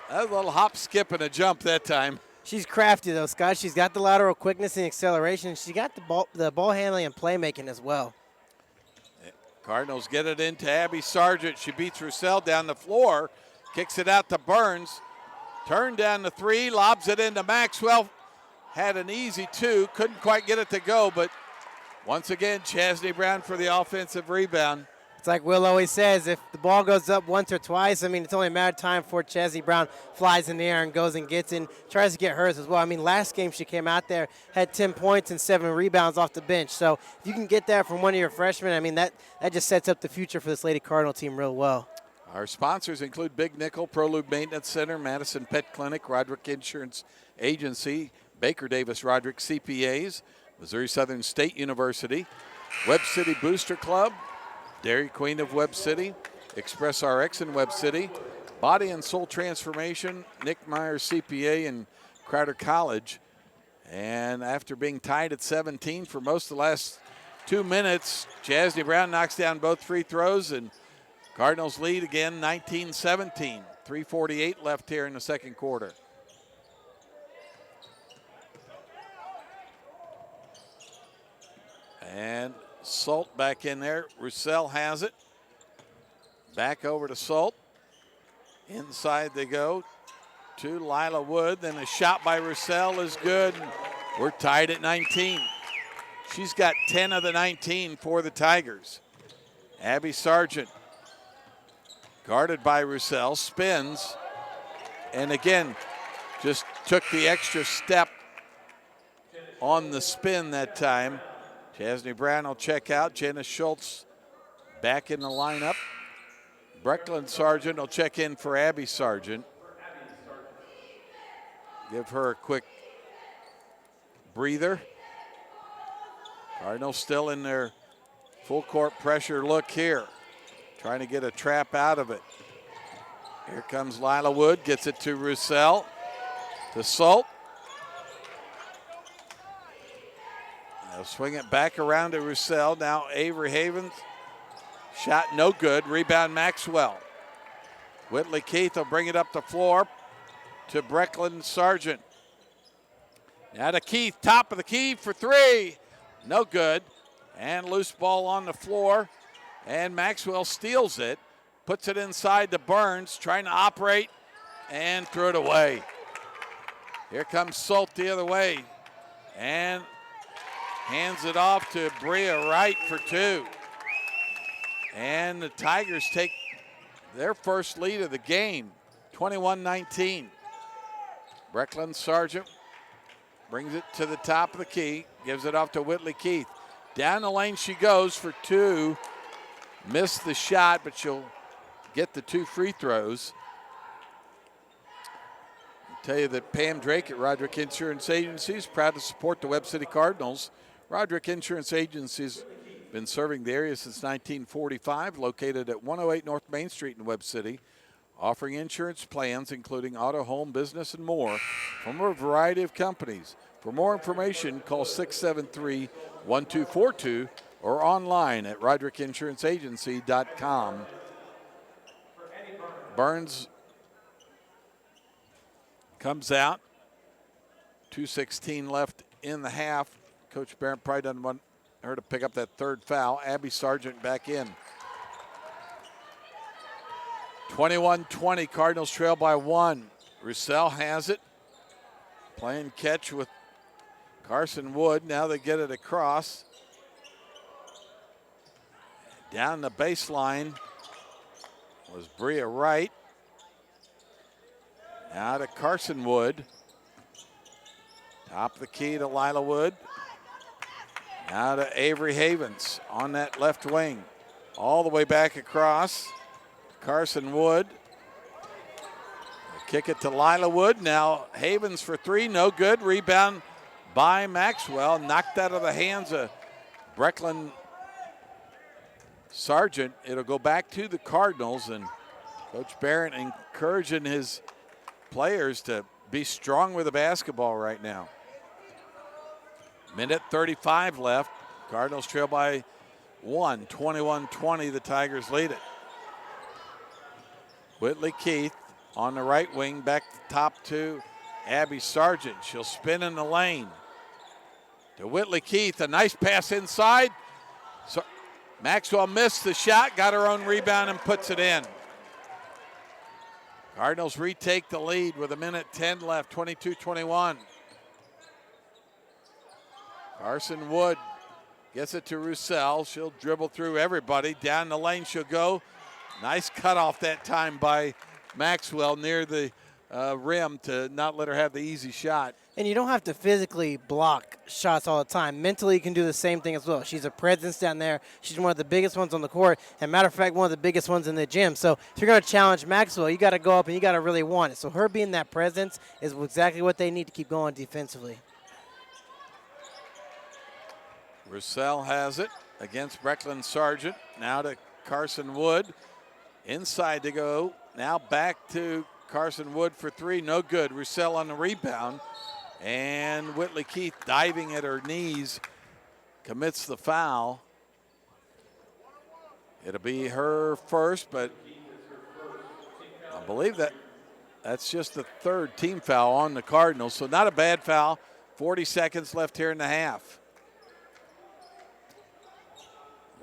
Speaker 2: A little hop, skip, and a jump that time.
Speaker 3: She's crafty, though, Scott. She's got the lateral quickness and acceleration. She got the ball handling and playmaking as well.
Speaker 2: Cardinals get it into Abby Sargent. She beats Roussel down the floor, kicks it out to Burns. Turn down the three, lobs it into Maxwell. Had an easy two, couldn't quite get it to go, but once again, Chasney Brown for the offensive rebound.
Speaker 3: It's like Will always says, if the ball goes up once or twice, I mean, it's only a matter of time before Chasney Brown flies in the air and goes and gets in, tries to get hers as well. I mean, last game she came out there, had 10 points and 7 rebounds off the bench. So if you can get that from one of your freshmen, I mean, that just sets up the future for this Lady Cardinal team real well.
Speaker 2: Our sponsors include Big Nickel, Prolube Maintenance Center, Madison Pet Clinic, Roderick Insurance Agency, Baker Davis Roderick CPAs, Missouri Southern State University, Webb City Booster Club, Dairy Queen of Webb City, Express RX in Webb City, Body and Soul Transformation, Nick Myers CPA and Crowder College. And after being tied at 17 for most of the last 2 minutes, Chasney Brown knocks down both free throws and Cardinals lead again 19-17. 3:48 left here in the second quarter. And Salt back in there. Roussel has it. Back over to Salt. Inside they go to Lila Wood. Then a shot by Roussel is good. We're tied at 19. She's got 10 of the 19 for the Tigers. Abby Sargent, guarded by Roussel, spins. And again, just took the extra step on the spin that time. Chasney Brown will check out. Jenna Schultz back in the lineup. Brecklin Sargent will check in for Abby Sargent. Give her a quick breather. Cardinals still in their full court pressure look here. Trying to get a trap out of it. Here comes Lila Wood, gets it to Roussel, to Salt. They'll swing it back around to Roussel. Now Avery Havens. Shot no good. Rebound Maxwell. Whitley Keith will bring it up the floor to Brecklin Sargent. Now to Keith, top of the key for three. No good. And loose ball on the floor. And Maxwell steals it. Puts it inside to Burns, trying to operate and threw it away. Here comes Salt the other way. And hands it off to Bria Wright for two. And the Tigers take their first lead of the game, 21-19. Brecklin Sargent brings it to the top of the key, gives it off to Whitley Keith. Down the lane she goes for two. Missed the shot, but she'll get the 2 free throws. I'll tell you that Pam Drake at Roderick Insurance Agency is proud to support the Webb City Cardinals. Roderick Insurance Agency has been serving the area since 1945, located at 108 North Main Street in Webb City, offering insurance plans including auto, home, business, and more from a variety of companies. For more information, call 673-1242 or online at RoderickInsuranceAgency.com. Burns comes out. 2:16 left in the half. Coach Barrett probably doesn't want her to pick up that third foul. Abby Sargent back in. 21-20, Cardinals trail by 1. Roussel has it. Playing catch with Carson Wood. Now they get it across. Down the baseline was Bria Wright. Now to Carson Wood. Top of the key to Lila Wood. Now to Avery Havens on that left wing. All the way back across. Carson Wood. Kick it to Lila Wood. Now Havens for three, no good. Rebound by Maxwell. Knocked out of the hands of Brecklin Sargent. It'll go back to the Cardinals, and Coach Barrett encouraging his players to be strong with the basketball right now. Minute 35 left. Cardinals trail by 1, 21-20. The Tigers lead it. Whitley Keith on the right wing, back top to Abby Sargent. She'll spin in the lane. To Whitley Keith, a nice pass inside. Maxwell missed the shot, got her own rebound and puts it in. Cardinals retake the lead with 1:10 left, 22-21. Carson Wood gets it to Roussel. She'll dribble through everybody. Down the lane she'll go. Nice cutoff that time by Maxwell near the rim to not let her have the easy shot.
Speaker 3: And you don't have to physically block shots all the time. Mentally, you can do the same thing as well. She's a presence down there. She's one of the biggest ones on the court. And matter of fact, one of the biggest ones in the gym. So if you're going to challenge Maxwell, you got to go up and you got to really want it. So her being that presence is exactly what they need to keep going defensively.
Speaker 2: Roussel has it against Brecklin Sargent. Now to Carson Wood. Inside to go. Now back to Carson Wood for three. No good. Roussel on the rebound. And Whitley Keith diving at her knees commits the foul. It'll be her first, but I believe that's just the third team foul on the Cardinals. So not a bad foul. 40 seconds left here in the half.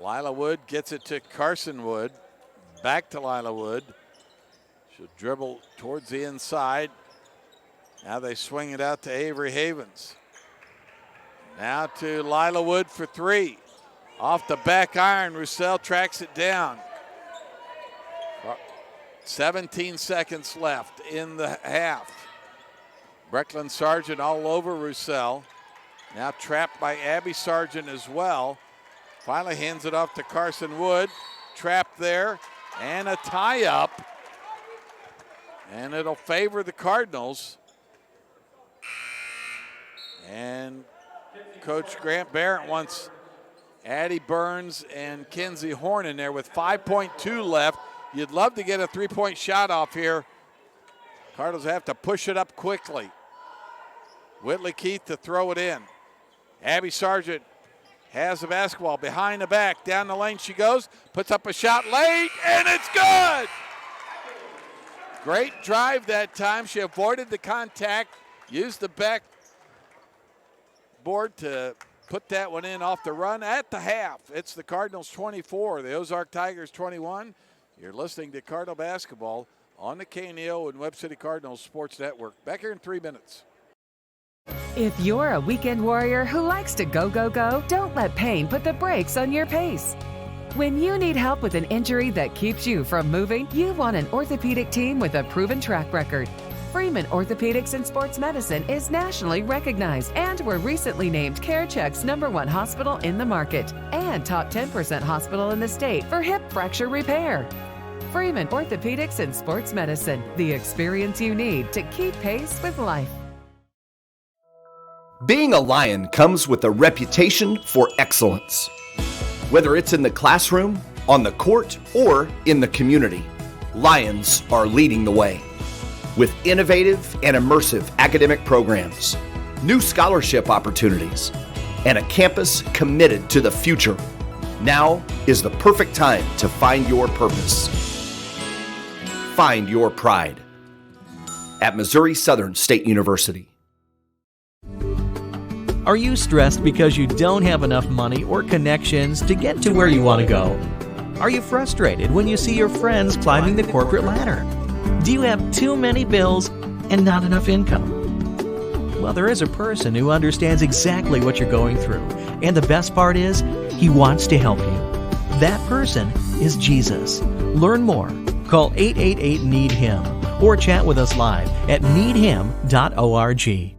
Speaker 2: Lila Wood gets it to Carson Wood. Back to Lila Wood. She'll dribble towards the inside. Now they swing it out to Avery Havens. Now to Lila Wood for three. Off the back iron, Roussel tracks it down. 17 seconds left in the half. Brecklin Sargent all over Roussel. Now trapped by Abby Sargent as well. Finally hands it off to Carson Wood. Trapped there and a tie-up. And it'll favor the Cardinals. And Coach Grant Barrett wants Addie Burns and Kenzie Horn in there with 5.2 left. You'd love to get a three-point shot off here. Cardinals have to push it up quickly. Whitley Keith to throw it in. Abby Sargent has the basketball behind the back. Down the lane she goes, puts up a shot late, and it's good! Great drive that time. She avoided the contact, used the back board to put that one in off the run at the half. It's the Cardinals 24, the Ozark Tigers 21. You're listening to Cardinal Basketball on the KNEO and Webb City Cardinals Sports Network. Back here in 3 minutes.
Speaker 5: If you're a weekend warrior who likes to go, go, go, don't let pain put the brakes on your pace. When you need help with an injury that keeps you from moving, you want an orthopedic team with a proven track record. Freeman Orthopedics and Sports Medicine is nationally recognized and were recently named CareCheck's #1 hospital in the market and top 10% hospital in the state for hip fracture repair. Freeman Orthopedics and Sports Medicine, the experience you need to keep pace with life.
Speaker 6: Being a Lion comes with a reputation for excellence. Whether it's in the classroom, on the court, or in the community, Lions are leading the way. With innovative and immersive academic programs, new scholarship opportunities, and a campus committed to the future, now is the perfect time to find your purpose. Find your pride at Missouri Southern State University.
Speaker 19: Are you stressed because you don't have enough money or connections to get to where you want to go? Are you frustrated when you see your friends climbing the corporate ladder? Do you have too many bills and not enough income? Well, there is a person who understands exactly what you're going through, and the best part is, he wants to help you. That person is Jesus. Learn more. Call 888-NEED-HIM or chat with us live at needhim.org.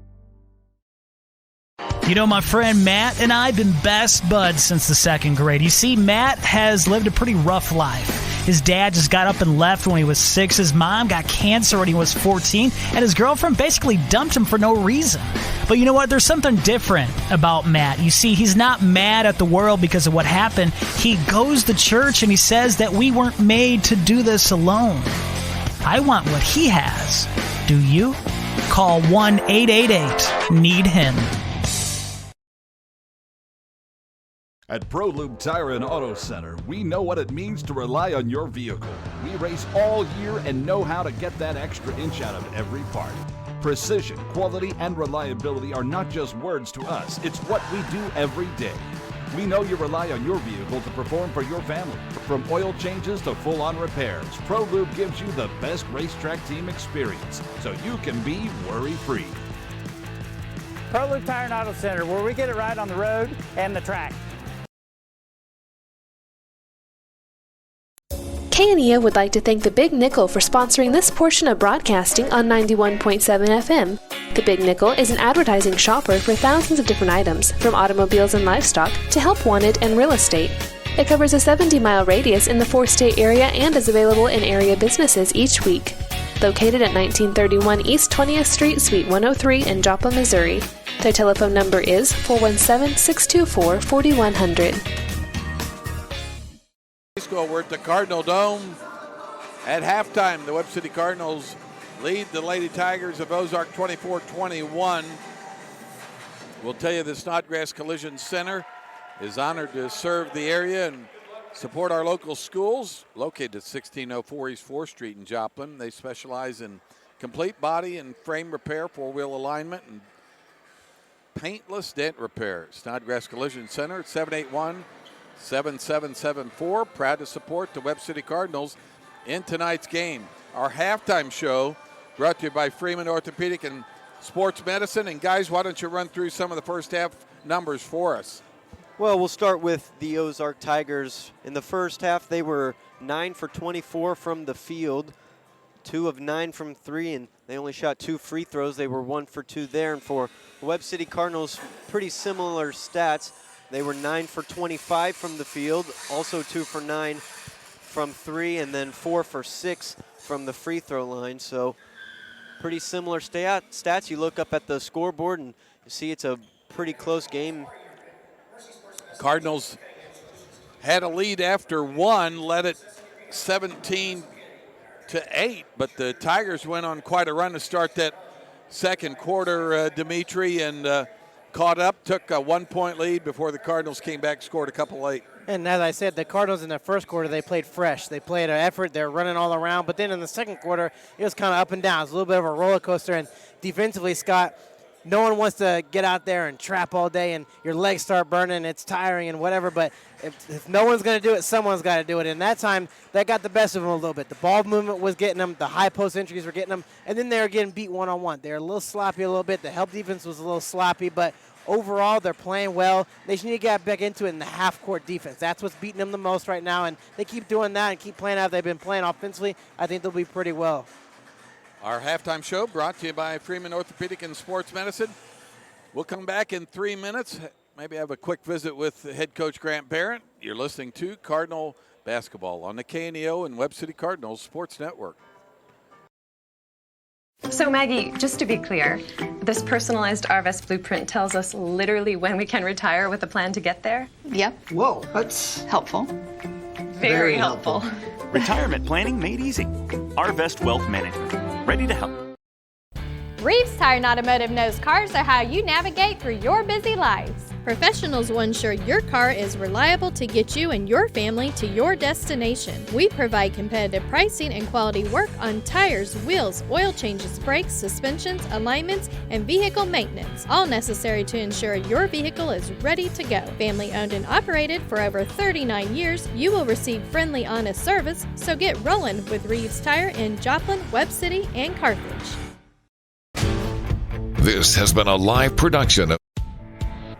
Speaker 20: You know, my friend Matt and I have been best buds since the second grade. You see, Matt has lived a pretty rough life. His dad just got up and left when he was 6. His mom got cancer when he was 14. And his girlfriend basically dumped him for no reason. But you know what? There's something different about Matt. You see, he's not mad at the world because of what happened. He goes to church and he says that we weren't made to do this alone. I want what he has. Do you? Call 1-888-NEED-HIM.
Speaker 21: At ProLube Tire and Auto Center, we know what it means to rely on your vehicle. We race all year and know how to get that extra inch out of every part. Precision, quality, and reliability are not just words to us. It's what we do every day. We know you rely on your vehicle to perform for your family. From oil changes to full-on repairs, Pro Lube gives you the best racetrack team experience, so you can be worry-free.
Speaker 1: Pro Lube Tire and Auto Center, where we get it right on the road and the track.
Speaker 22: KNEA would like to thank the Big Nickel for sponsoring this portion of broadcasting on 91.7 FM. The Big Nickel is an advertising shopper for thousands of different items, from automobiles and livestock to help wanted and real estate. It covers a 70-mile radius in the 4-state area and is available in area businesses each week. Located at 1931 East 20th Street, Suite 103 in Joplin, Missouri. Their telephone number is 417-624-4100.
Speaker 2: We're at the Cardinal Dome. At halftime, the Webb City Cardinals lead the Lady Tigers of Ozark 24-21. We'll tell you the Snodgrass Collision Center is honored to serve the area and support our local schools, located at 1604 East 4th Street in Joplin. They specialize in complete body and frame repair, four-wheel alignment, and paintless dent repair. Snodgrass Collision Center at 781-7774. Proud to support the Webb City Cardinals in tonight's game. Our halftime show brought to you by Freeman Orthopedic and Sports Medicine. And guys, why don't you run through some of the first half numbers for us?
Speaker 4: Well, we'll start with the Ozark Tigers. In the first half, they were 9 for 24 from the field, 2 of 9 from 3, and they only shot 2 free throws. They were 1 for 2 there. And for the Webb City Cardinals, pretty similar stats. They were 9 for 25 from the field, also 2 for 9 from 3, and then 4 for 6 from the free throw line. So pretty similar stats. You look up at the scoreboard and you see it's a pretty close game.
Speaker 2: Cardinals had a lead after one, led it 17-8, but the Tigers went on quite a run to start that second quarter, Dimitri, and caught up, took a 1-point lead before the Cardinals came back, scored a couple late.
Speaker 3: And as I said, the Cardinals in the first quarter, they played fresh. They played an effort. They're running all around. But then in the second quarter, it was kind of up and down. It was a little bit of a roller coaster. And defensively, Scott, no one wants to get out there and trap all day and your legs start burning. It's tiring and whatever. But if no one's going to do it, someone's got to do it. And that time, that got the best of them a little bit. The ball movement was getting them. The high post entries were getting them. And then they were getting beat one-on-one. They were a little sloppy a little bit. The help defense was a little sloppy. But overall, they're playing well. They just need to get back into it in the half-court defense. That's what's beating them the most right now. And they keep doing that and keep playing how they've been playing offensively. I think they'll be pretty well.
Speaker 2: Our halftime show brought to you by Freeman Orthopedic and Sports Medicine. We'll come back in 3 minutes. Maybe have a quick visit with head coach Grant Barrett. You're listening to Cardinal Basketball on the KNEO and Webb City Cardinals Sports Network.
Speaker 23: So Maggie, just to be clear, this personalized RVest blueprint tells us literally when we can retire with a plan to get there?
Speaker 24: Yep. Whoa, that's helpful.
Speaker 23: Very helpful.
Speaker 25: Retirement planning made easy. RVest Wealth Management. Ready to help.
Speaker 14: Reeves Tire and Automotive knows cars are how you navigate through your busy lives. Professionals will ensure your car is reliable to get you and your family to your destination. We provide competitive pricing and quality work on tires, wheels, oil changes, brakes, suspensions, alignments, and vehicle maintenance, all necessary to ensure your vehicle is ready to go. Family owned and operated for over 39 years, you will receive friendly, honest service, so get rolling with Reeves Tire in Joplin, Webb City, and Carthage.
Speaker 26: This has been a live production of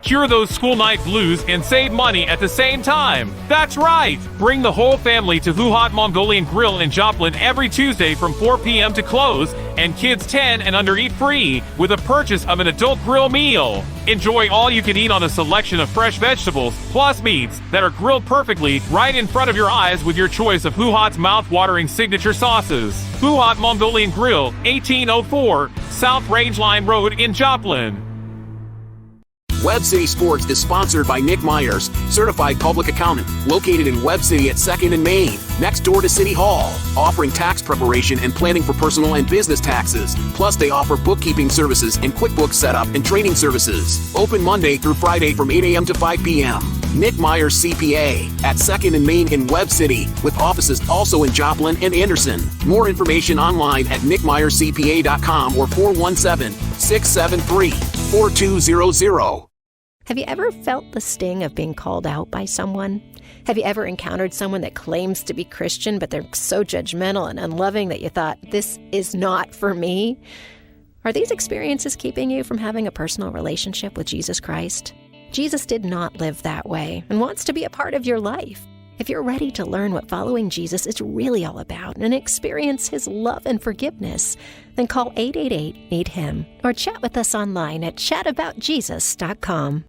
Speaker 9: Cure those school night blues and save money at the same time. That's right! Bring the whole family to Who Hot Mongolian Grill in Joplin every Tuesday from 4 p.m. to close, and kids 10 and under eat free with a purchase of an adult grill meal. Enjoy all you can eat on a selection of fresh vegetables plus meats that are grilled perfectly right in front of your eyes with your choice of Who Hot's mouth-watering signature sauces. Who Hot Mongolian Grill, 1804 South Rangeline Road in Joplin.
Speaker 27: Webb City Sports is sponsored by Nick Myers, certified public accountant, located in Webb City at 2nd and Main, next door to City Hall, offering tax preparation and planning for personal and business taxes. Plus, they offer bookkeeping services and QuickBooks setup and training services. Open Monday through Friday from 8 a.m. to 5 p.m. Nick Myers CPA at 2nd and Main in Webb City, with offices also in Joplin and Anderson. More information online at nickmyerscpa.com or 417-673-4200.
Speaker 8: Have you ever felt the sting of being called out by someone? Have you ever encountered someone that claims to be Christian, but they're so judgmental and unloving that you thought, this is not for me? Are these experiences keeping you from having a personal relationship with Jesus Christ? Jesus did not live that way and wants to be a part of your life. If you're ready to learn what following Jesus is really all about and experience his love and forgiveness, then call 888-NEED-HIM or chat with us online at chataboutjesus.com.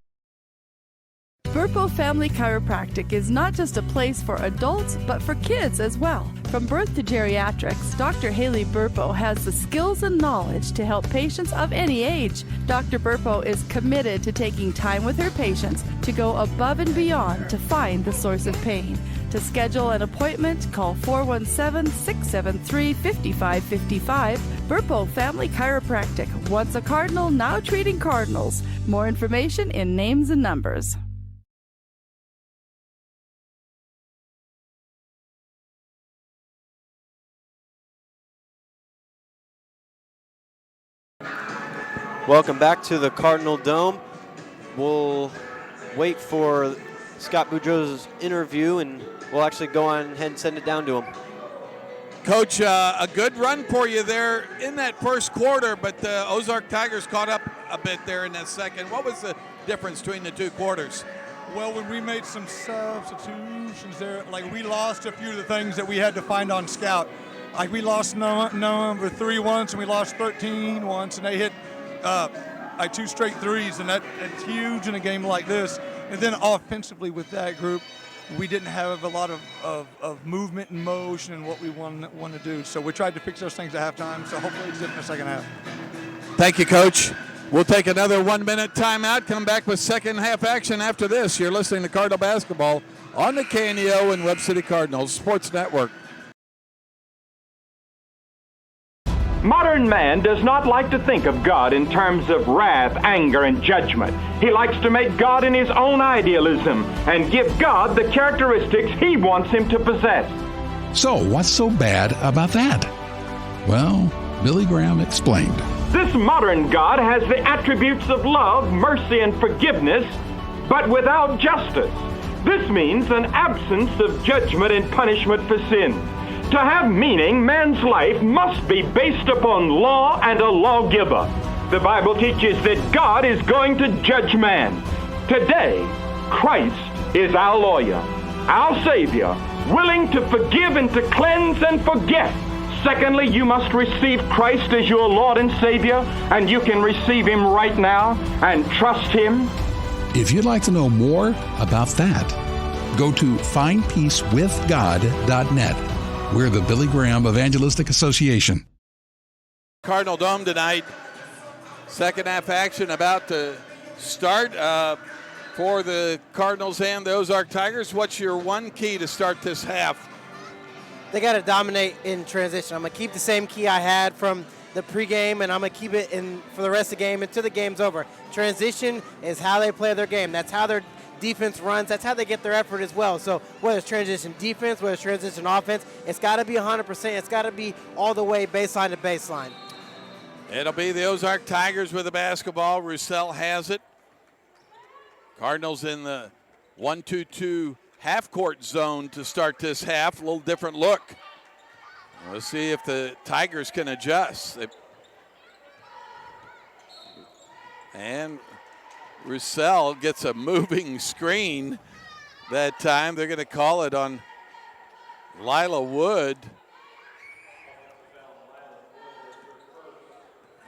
Speaker 17: Burpo Family Chiropractic is not just a place for adults, but for kids as well. From birth to geriatrics, Dr. Haley Burpo has the skills and knowledge to help patients of any age. Dr. Burpo is committed to taking time with her patients to go above and beyond to find the source of pain. To schedule an appointment, call 417-673-5555. Burpo Family Chiropractic, once a Cardinal, now treating Cardinals. More information in names and numbers.
Speaker 4: Welcome back to the Cardinal Dome. We'll wait for Scott Boudreau's interview, and we'll actually go on ahead and send it down to him.
Speaker 2: Coach, a good run for you there in that first quarter, but the Ozark Tigers caught up a bit there in that second. What was the difference between the two quarters?
Speaker 10: Well, when we made some substitutions there, like we lost a few of the things that we had to find on scout. Like we lost number 3 once, and we lost 13 once, and they hit like 2 straight threes, and that's huge in a game like this. And then offensively with that group, we didn't have a lot of movement and motion and what we want to do. So we tried to fix those things at halftime, so hopefully it's in the second half.
Speaker 2: Thank you, Coach. We'll take another 1-minute timeout, come back with second half action after this. You're listening to Cardinal Basketball on the KNEO and Webb City Cardinals Sports Network.
Speaker 11: Modern man does not like to think of God in terms of wrath, anger, and judgment. He likes to make God in his own idealism and give God the characteristics he wants him to possess.
Speaker 12: So, what's so bad about that? Well, Billy Graham explained.
Speaker 11: This modern God has the attributes of love, mercy, and forgiveness, but without justice. This means an absence of judgment and punishment for sin. To have meaning, man's life must be based upon law and a lawgiver. The Bible teaches that God is going to judge man. Today, Christ is our lawyer, our Savior, willing to forgive and to cleanse and forget. Secondly, you must receive Christ as your Lord and Savior, and you can receive him right now and trust him.
Speaker 12: If you'd like to know more about that, go to findpeacewithgod.net. We're the Billy Graham Evangelistic Association.
Speaker 2: Cardinal Dome tonight. Second half action about to start for the Cardinals and the Ozark Tigers. What's your one key to start this half?
Speaker 3: They got to dominate in transition. I'm going to keep the same key I had from the pregame, and I'm going to keep it in for the rest of the game until the game's over. Transition is how they play their game. That's how their defense runs. That's how they get their effort as well. So whether it's transition defense, whether it's transition offense, it's got to be 100%. It's got to be all the way baseline to baseline.
Speaker 2: It'll be the Ozark Tigers with the basketball. Roussel has it. Cardinals in the 1-2-2 half-court zone to start this half. A little different look. Let's see if the Tigers can adjust. And Roussel gets a moving screen that time. They're going to call it on Lila Wood.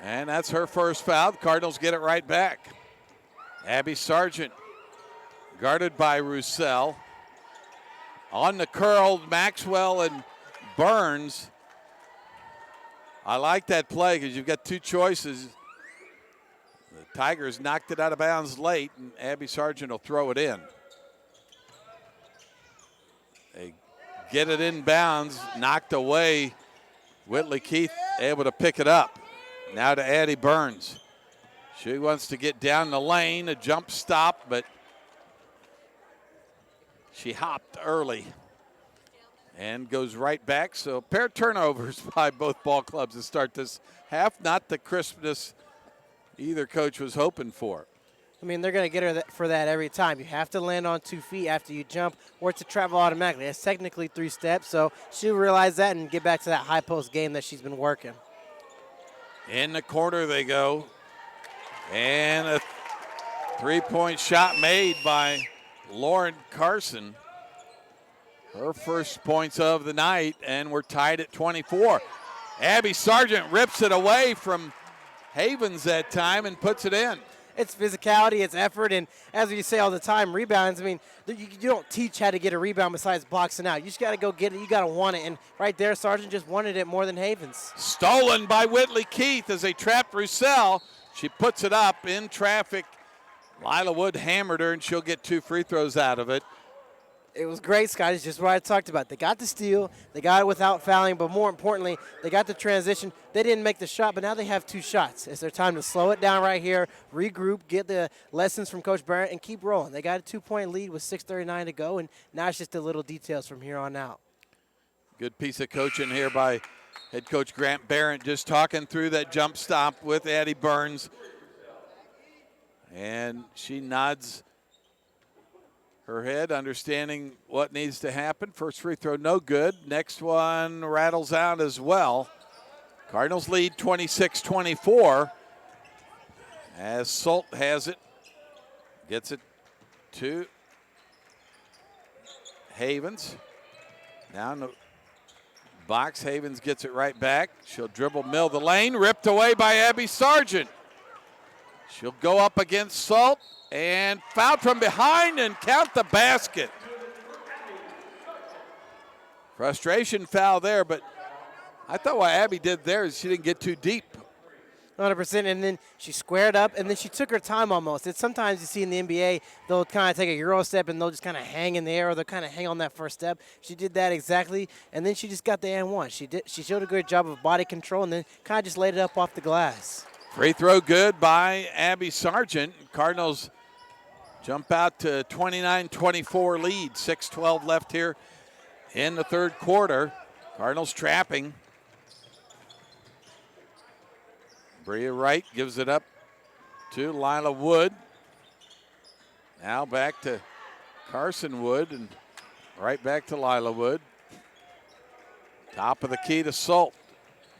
Speaker 2: And that's her first foul. The Cardinals get it right back. Abby Sargent guarded by Roussel. On the curl, Maxwell and Burns. I like that play because you've got two choices. The Tigers knocked it out of bounds late, and Abby Sargent will throw it in. They get it in bounds, knocked away. Whitley Keith able to pick it up. Now to Addie Burns. She wants to get down the lane, a jump stop, but she hopped early and goes right back. So a pair of turnovers by both ball clubs to start this half. Not the crispness either coach was hoping for.
Speaker 3: I mean, they're going to get her for that every time. You have to land on 2 feet after you jump or it's a travel automatically. That's technically 3 steps, so she'll realize that and get back to that high post game that she's been working.
Speaker 2: In the corner they go. And a three-point shot made by Lauren Carson. Her first points of the night, and we're tied at 24. Abby Sargent rips it away from Havens that time and puts it in.
Speaker 3: It's physicality, it's effort, and as we say all the time, rebounds, I mean, you don't teach how to get a rebound besides boxing out. You just got to go get it. You got to want it, and right there, Sargent just wanted it more than Havens.
Speaker 2: Stolen by Whitley Keith as they trapped Roussel. She puts it up in traffic. Lila Wood hammered her, and she'll get 2 free throws out of it.
Speaker 3: It was great, Scott. It's just what I talked about. They got the steal. They got it without fouling, but more importantly, they got the transition. They didn't make the shot, but now they have 2 shots. It's their time to slow it down right here, regroup, get the lessons from Coach Barrett, and keep rolling. They got a 2-point lead with 6:39 to go, and now it's just the little details from here on out.
Speaker 2: Good piece of coaching here by head coach Grant Barrett, just talking through that jump stop with Addie Burns. And she nods her head, understanding what needs to happen. First free throw, no good. Next one rattles out as well. Cardinals lead 26-24 as Salt has it. Gets it to Havens. Down the box, Havens gets it right back. She'll dribble, mill the lane, ripped away by Abby Sargent. She'll go up against Salt and fouled from behind and count the basket. Frustration foul there, but I thought what Abby did there is she didn't get too deep.
Speaker 3: 100%, and then she squared up, and then she took her time almost. It's sometimes you see in the NBA, they'll kind of take a Euro step, and they'll just kind of hang in the air, or they'll kind of hang on that first step. She did that exactly, and then she just got the and one. She showed a good job of body control, and then kind of just laid it up off the glass.
Speaker 2: Free throw good by Abby Sargent. Cardinals jump out to 29-24 lead. 6:12 left here in the third quarter. Cardinals trapping. Bria Wright gives it up to Lila Wood. Now back to Carson Wood and right back to Lila Wood. Top of the key to Salt.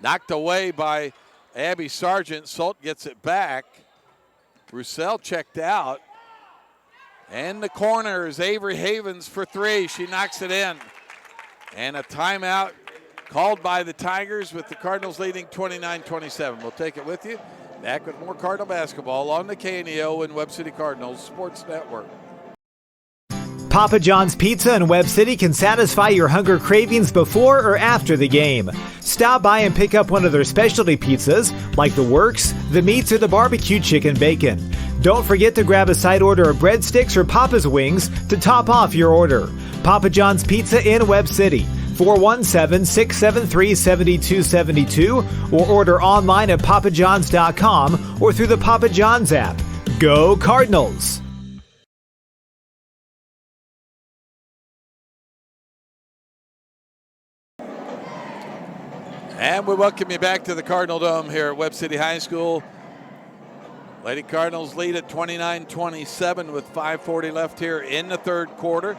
Speaker 2: Knocked away by Abby Sargent. Salt gets it back. Roussel checked out. And the corner is Avery Havens for 3. She knocks it in. And a timeout called by the Tigers with the Cardinals leading 29-27. We'll take it with you. Back with more Cardinal basketball on the KNEO and Webb City Cardinals Sports Network.
Speaker 5: Papa John's Pizza in Webb City can satisfy your hunger cravings before or after the game. Stop by and pick up one of their specialty pizzas, like the Works, the Meats, or the Barbecue Chicken Bacon. Don't forget to grab a side order of breadsticks or Papa's Wings to top off your order. Papa John's Pizza in Webb City, 417-673-7272, or order online at papajohns.com or through the Papa John's app. Go Cardinals!
Speaker 2: And we welcome you back to the Cardinal Dome here at Webb City High School. Lady Cardinals lead at 29-27 with 5:40 left here in the third quarter.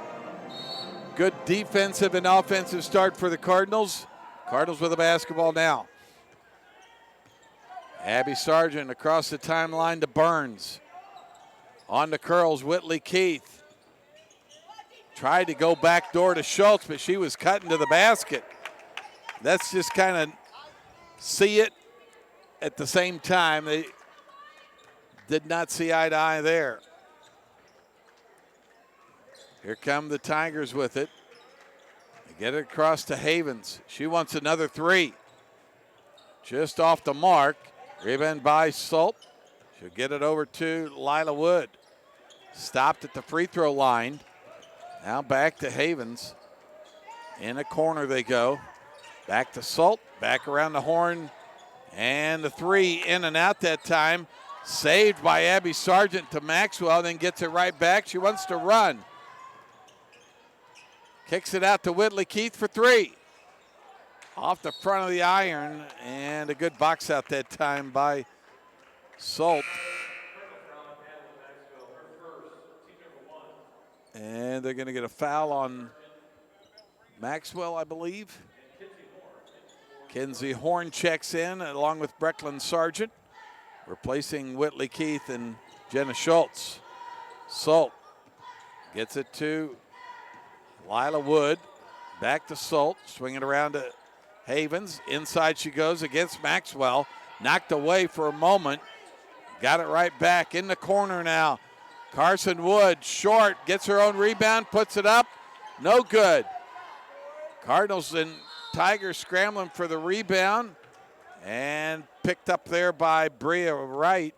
Speaker 2: Good defensive and offensive start for the Cardinals. Cardinals with the basketball now. Abby Sargent across the timeline to Burns. On the curls, Whitley Keith. Tried to go back door to Schultz, but she was cutting to the basket. That's just kind of see it at the same time. They did not see eye to eye there. Here come the Tigers with it. They get it across to Havens. She wants another 3. Just off the mark. Rebound by Salt. She'll get it over to Lila Wood. Stopped at the free throw line. Now back to Havens. In a corner they go. Back to Salt, back around the horn, and the 3 in and out that time. Saved by Abby Sargent to Maxwell, then gets it right back. She wants to run. Kicks it out to Whitley Keith for 3. Off the front of the iron, and a good box out that time by Salt. And they're going to get a foul on Maxwell, I believe. Kinsey Horn checks in along with Brecklin Sargent, replacing Whitley Keith and Jenna Schultz. Salt gets it to Lila Wood. Back to Salt, swinging around to Havens. Inside she goes against Maxwell. Knocked away for a moment. Got it right back in the corner now. Carson Wood, short, gets her own rebound, puts it up. No good. Cardinals and Tigers scrambling for the rebound. And picked up there by Bria Wright.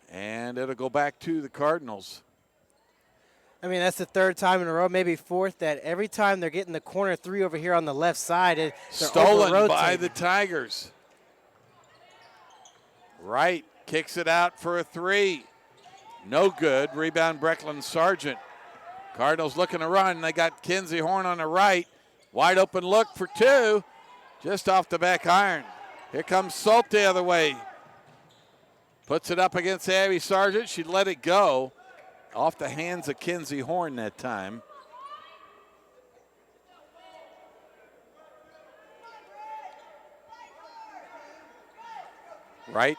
Speaker 2: And it'll go back to the Cardinals.
Speaker 3: I mean, that's the third time in a row, maybe fourth, that every time they're getting the corner three over here on the left side, they're
Speaker 2: stolen by the Tigers. Wright kicks it out for a three. No good. Rebound Brecklin Sargent. Cardinals looking to run. They got Kinsey Horn on the right. Wide open look for two. Just off the back iron. Here comes Salt the other way. Puts it up against Abby Sargent. She let it go. Off the hands of Kinsey Horn that time. Right.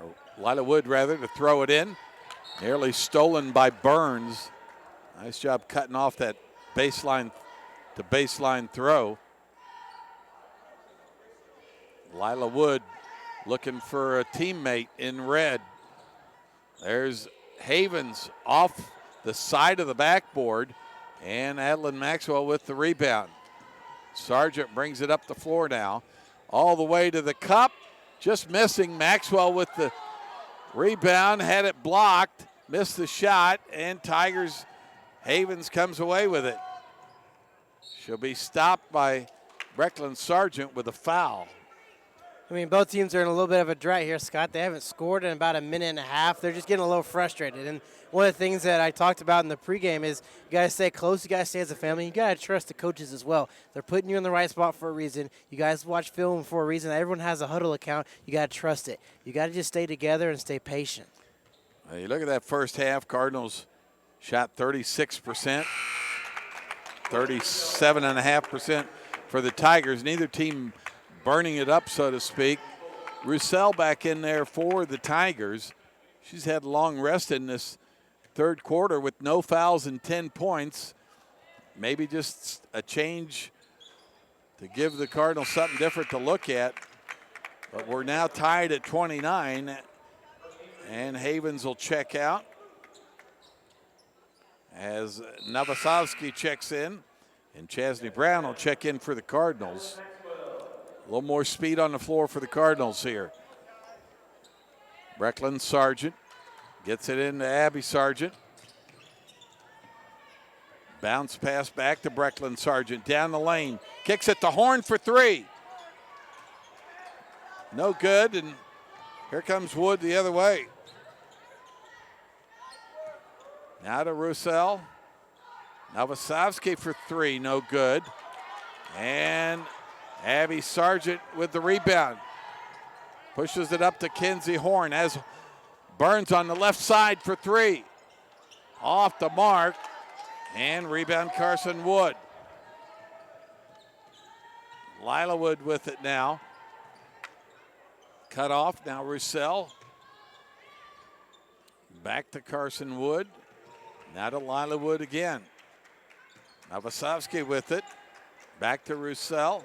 Speaker 2: Or Lila Wood, rather, to throw it in. Nearly stolen by Burns. Nice job cutting off that baseline to baseline throw. Lila Wood looking for a teammate in red. There's Havens off the side of the backboard, and Adeline Maxwell with the rebound. Sargent brings it up the floor now, all the way to the cup, just missing. Maxwell with the rebound, had it blocked, missed the shot, and Tigers Havens comes away with it. She'll be stopped by Brecklin Sargent with a foul.
Speaker 3: I mean, both teams are in a little bit of a drought here, Scott. They haven't scored in about a minute and a half. They're just getting a little frustrated. And one of the things that I talked about in the pregame is you got to stay close. You got to stay as a family. You got to trust the coaches as well. They're putting you in the right spot for a reason. You guys watch film for a reason. Everyone has a huddle account. You got to trust it. You got to just stay together and stay patient.
Speaker 2: You look at that first half. Cardinals shot 36%, 37.5% for the Tigers. Neither team burning it up, so to speak. Roussel back in there for the Tigers. She's had a long rest in this third quarter with no fouls and 10 points. Maybe just a change to give the Cardinals something different to look at. But we're now tied at 29, and Havens will check out as Novosavsky checks in, and Chesney Brown will check in for the Cardinals. A little more speed on the floor for the Cardinals here. Brecklin Sargent gets it into Abby Sargent. Bounce pass back to Brecklin Sargent down the lane. Kicks it to Horn for three. No good, and here comes Wood the other way. Now to Roussel. Novosavsky for three, no good. And Abby Sargent with the rebound. Pushes it up to Kinsey Horn as Burns on the left side for three. Off the mark. And rebound Carson Wood. Lila Wood with it now. Cut off. Now Roussel. Back to Carson Wood. Now to Lila Wood again. Novosavsky with it. Back to Roussel.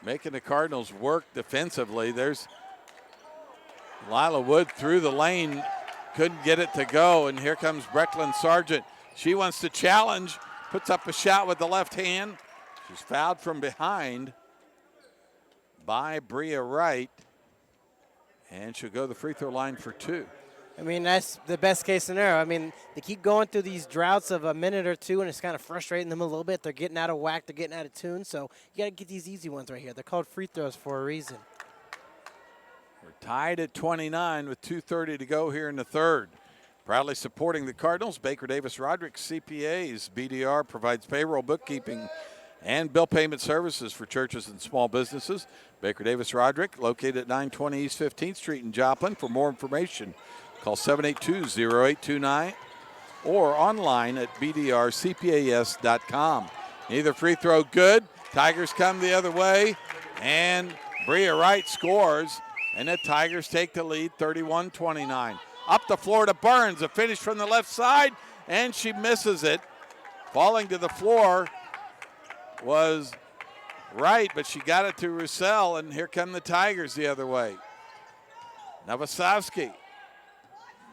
Speaker 2: Making the Cardinals work defensively. There's Lila Wood through the lane. Couldn't get it to go. And here comes Brecklin Sargent. She wants to challenge. Puts up a shot with the left hand. She's fouled from behind by Bria Wright. And she'll go to the free throw line for two.
Speaker 3: I mean, that's the best case scenario. I mean, they keep going through these droughts of a minute or two, and it's kind of frustrating them a little bit. They're getting out of whack. They're getting out of tune. So you got to get these easy ones right here. They're called free throws for a reason.
Speaker 2: We're tied at 29 with 2:30 to go here in the third. Proudly supporting the Cardinals, Baker Davis Roderick CPAs. BDR provides payroll, bookkeeping, and bill payment services for churches and small businesses. Baker Davis Roderick, located at 920 East 15th Street in Joplin. For more information, call 782-0829. or online at bdrcpas.com. Neither free throw good. Tigers come the other way, and Bria Wright scores, and the Tigers take the lead 31-29. Up the floor to Burns, a finish from the left side, and she misses it. Falling to the floor was Wright, but she got it to Roussel, and here come the Tigers the other way. Novosavsky.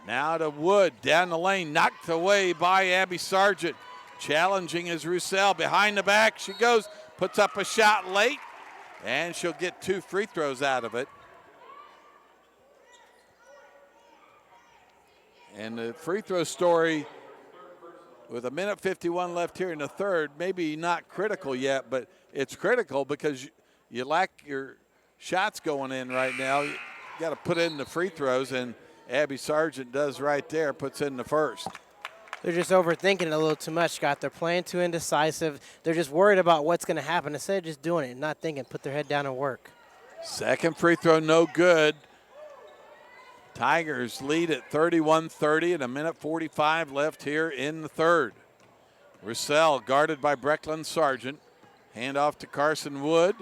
Speaker 2: Now to Wood, down the lane, knocked away by Abby Sargent. Challenging is Roussel, behind the back she goes, puts up a shot late, and she'll get 2 free throws out of it. And the free throw story, with 1:51 left here in the third, maybe not critical yet, but it's critical because you lack your shots going in right now. You got to put in the free throws, and Abby Sargent does right there, puts in the first.
Speaker 3: They're just overthinking it a little too much, Scott. They're playing too indecisive. They're just worried about what's going to happen. Instead of just doing it and not thinking, put their head down and work.
Speaker 2: Second free throw, no good. Tigers lead at 31-30 and 1:45 left here in the third. Roussel guarded by Brecklin Sargent. Hand off to Carson Wood.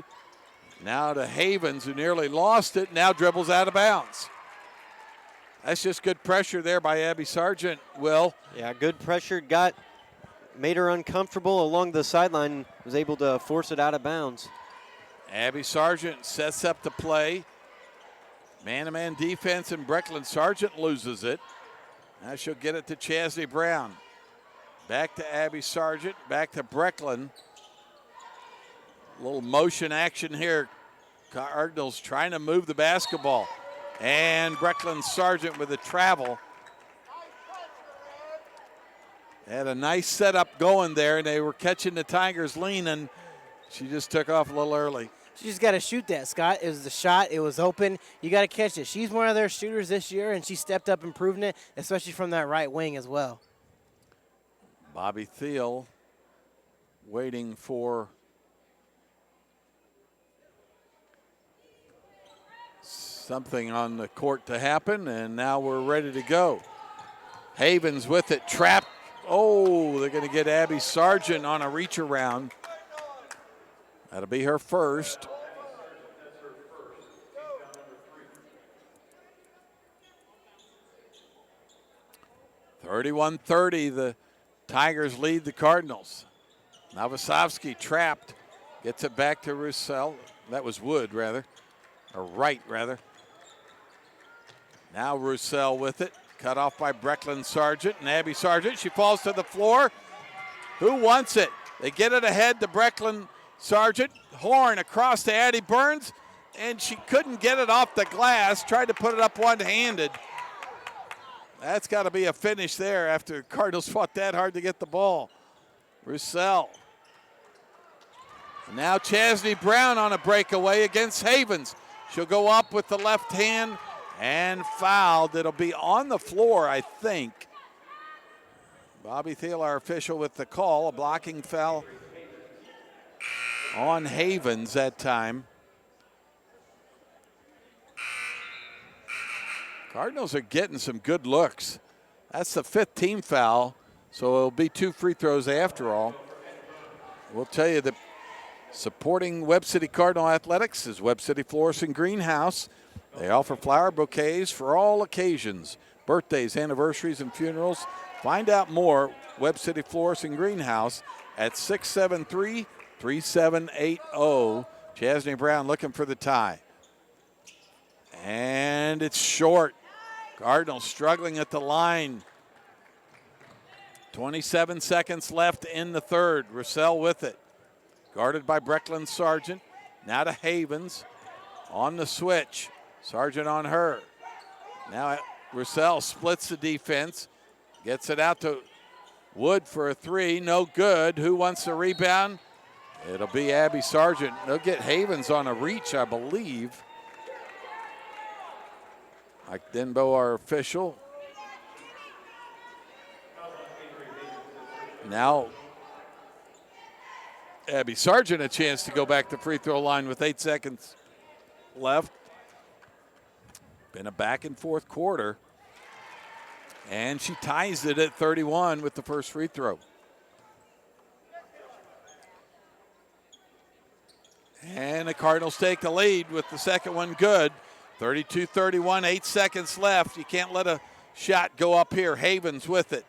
Speaker 2: Now to Havens, who nearly lost it, now dribbles out of bounds. That's just good pressure there by Abby Sargent, Will.
Speaker 4: Yeah, good pressure, made her uncomfortable along the sideline, was able to force it out of bounds.
Speaker 2: Abby Sargent sets up the play. Man-to-man defense, and Brecklin Sargent loses it. Now she'll get it to Chasney Brown. Back to Abby Sargent, back to Brecklin. A little motion action here. Cardinals trying to move the basketball. And Brecklin Sargent with a travel. Had a nice setup going there, and they were catching the Tigers leaning. She just took off a little early.
Speaker 3: She just got to shoot that, Scott. It was the shot. It was open. You got to catch it. She's one of their shooters this year, and she stepped up and proven it, especially from that right wing as well.
Speaker 2: Bobby Thiel waiting for something on the court to happen, and now we're ready to go. Havens with it, trapped. Oh, they're going to get Abby Sargent on a reach around. That'll be her first. (31-30), the Tigers lead the Cardinals. Novosavsky trapped, gets it back to Roussel. That was Wood, rather, or Wright, rather. Now Roussel with it, cut off by Brecklin Sargent, and Abby Sargent, she falls to the floor. Who wants it? They get it ahead to Brecklin Sargent. Horn across to Addie Burns, and she couldn't get it off the glass, tried to put it up one-handed. That's got to be a finish there after the Cardinals fought that hard to get the ball. Roussel. Now Chasney Brown on a breakaway against Havens. She'll go up with the left hand and fouled. It'll be on the floor, I think. Bobby Thiel, our official, with the call. A blocking foul on Havens that time. Cardinals are getting some good looks. That's the 5th team foul, so it'll be 2 free throws after all. We'll tell you that supporting Webb City Cardinal Athletics is Webb City Florist and Greenhouse. They offer flower bouquets for all occasions, birthdays, anniversaries, and funerals. Find out more, Webb City Florist and Greenhouse at 673-3780. Chasney Brown looking for the tie. And it's short. Cardinals struggling at the line. 27 seconds left in the third. Roussel with it. Guarded by Brecklin Sargent. Now to Havens on the switch. Sargent on her. Now Roussel splits the defense. Gets it out to Wood for a 3. No good. Who wants the rebound? It'll be Abby Sargent. They'll get Havens on a reach, I believe. Mike Denbo, our official. Now Abby Sargent a chance to go back to free throw line with 8 seconds left. Been a back and forth quarter. And she ties it at 31 with the first free throw. And the Cardinals take the lead with the second one good. 32-31, 8 seconds left. You can't let a shot go up here. Havens with it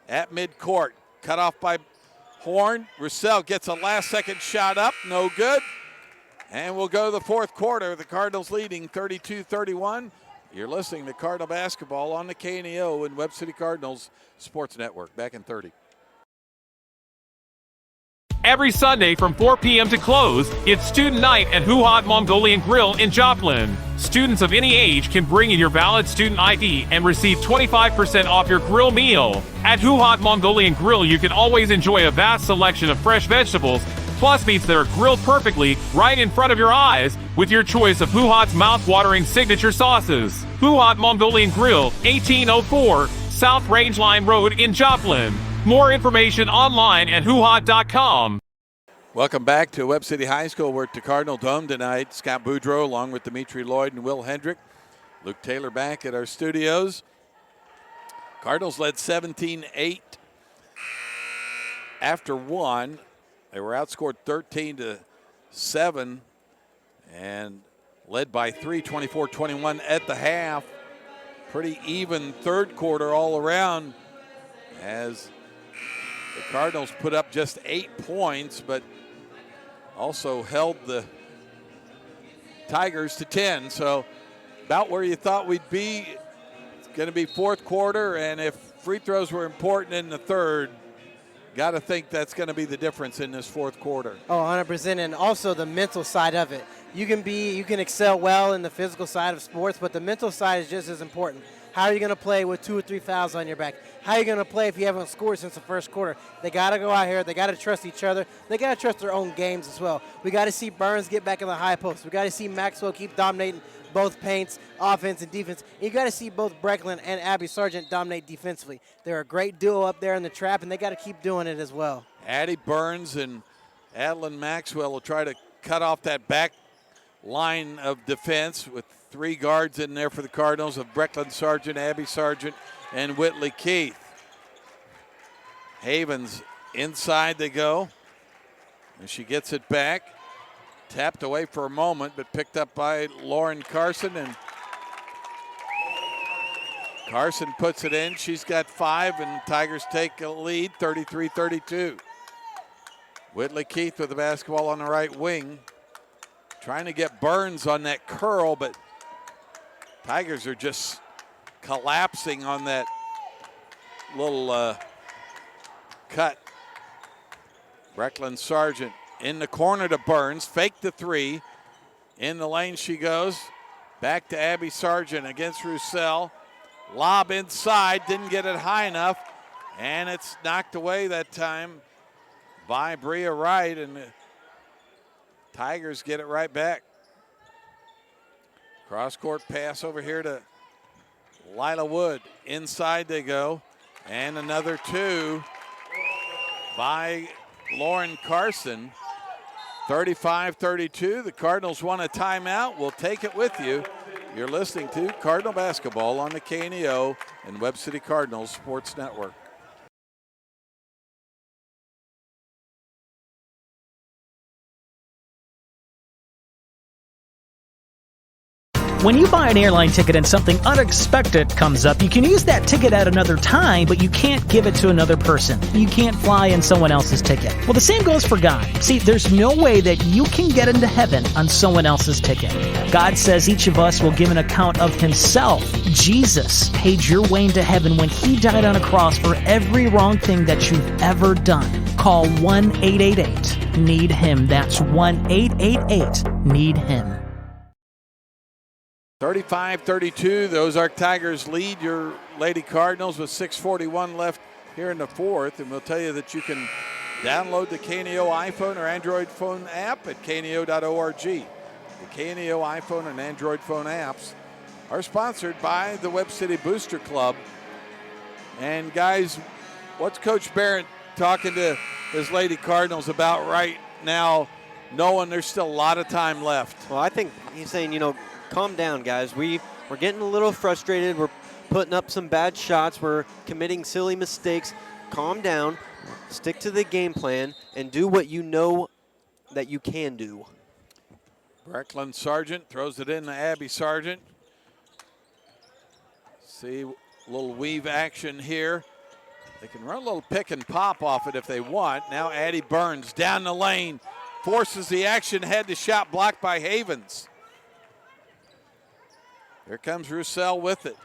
Speaker 2: at midcourt. Cut off by Horn. Roussel gets a last-second shot up. No good. And we'll go to the fourth quarter. The Cardinals leading 32-31. You're listening to Cardinal Basketball on the KNEO and Webb City Cardinals Sports Network. Back in 30.
Speaker 9: Every Sunday from 4 p.m. to close, it's Student Night at Who Hot Mongolian Grill in Joplin. Students of any age can bring in your valid student ID and receive 25% off your grill meal. At Who Hot Mongolian Grill, you can always enjoy a vast selection of fresh vegetables, plus meats that are grilled perfectly right in front of your eyes with your choice of Who Hot's mouth-watering signature sauces. Who Hot Mongolian Grill, 1804 South Rangeline Road in Joplin. More information online at whohot.com.
Speaker 2: Welcome back to Webb City High School. We're at the Cardinal Dome tonight. Scott Boudreau along with Dimitri Lloyd and Will Hendrick. Luke Taylor back at our studios. Cardinals led 17-8 after one. They were outscored 13-7 and led by 3, 24-21 at the half. Pretty even third quarter all around as the Cardinals put up just 8 points, but also held the Tigers to 10. So about where you thought we'd be. It's going to be fourth quarter, and if free throws were important in the third, got to think that's going to be the difference in this fourth quarter.
Speaker 3: Oh, 100%, and also the mental side of it. You can excel well in the physical side of sports, but the mental side is just as important. How are you going to play with 2 or 3 fouls on your back? How are you going to play if you haven't scored since the first quarter? They got to go out here. They got to trust each other. They got to trust their own games as well. We got to see Burns get back in the high post. We got to see Maxwell keep dominating both paints, offense and defense. You got to see both Brecklin and Abby Sargent dominate defensively. They're a great duo up there in the trap, and they got to keep doing it as well.
Speaker 2: Addie Burns and Adeline Maxwell will try to cut off that back line of defense with 3 guards in there for the Cardinals of Brecklin Sargent, Abby Sargent, and Whitley Keith. Havens inside they go. And she gets it back. Tapped away for a moment, but picked up by Lauren Carson. And Carson puts it in. She's got 5, and Tigers take a lead, 33-32. Whitley Keith with the basketball on the right wing. Trying to get Burns on that curl, but Tigers are just collapsing on that little cut. Brecklin Sargent in the corner to Burns. Fake the 3. In the lane she goes. Back to Abby Sargent against Roussel. Lob inside. Didn't get it high enough. And it's knocked away that time by Bria Wright. And the Tigers get it right back. Cross-court pass over here to Lila Wood. Inside they go. And another 2 by Lauren Carson. 35-32. The Cardinals want a timeout. We'll take it with you. You're listening to Cardinal Basketball on the KNEO and Webb City Cardinals Sports Network.
Speaker 20: When you buy an airline ticket and something unexpected comes up, you can use that ticket at another time, but you can't give it to another person. You can't fly in someone else's ticket. Well, the same goes for God. See, there's no way that you can get into heaven on someone else's ticket. God says each of us will give an account of himself. Jesus paid your way into heaven when he died on a cross for every wrong thing that you've ever done. Call 1-888-NEED-HIM. That's 1-888-NEED-HIM.
Speaker 2: 35-32, the Ozark Tigers lead your Lady Cardinals with 6:41 left here in the fourth. And we'll tell you that you can download the KNEO iPhone or Android phone app at kneo.org. The KNEO iPhone and Android phone apps are sponsored by the Webb City Booster Club. And guys, what's Coach Barrett talking to his Lady Cardinals about right now, knowing there's still a lot of time left?
Speaker 4: Well, I think he's saying, calm down, guys. We we're getting a little frustrated. We're putting up some bad shots. We're committing silly mistakes. Calm down, stick to the game plan, and do what you know that you can do.
Speaker 2: Brecklin Sargent throws it in to Abby Sargent. See a little weave action here. They can run a little pick and pop off it if they want. Now Addie Burns down the lane, forces the action, head to shot blocked by Havens. Here comes Roussel with it.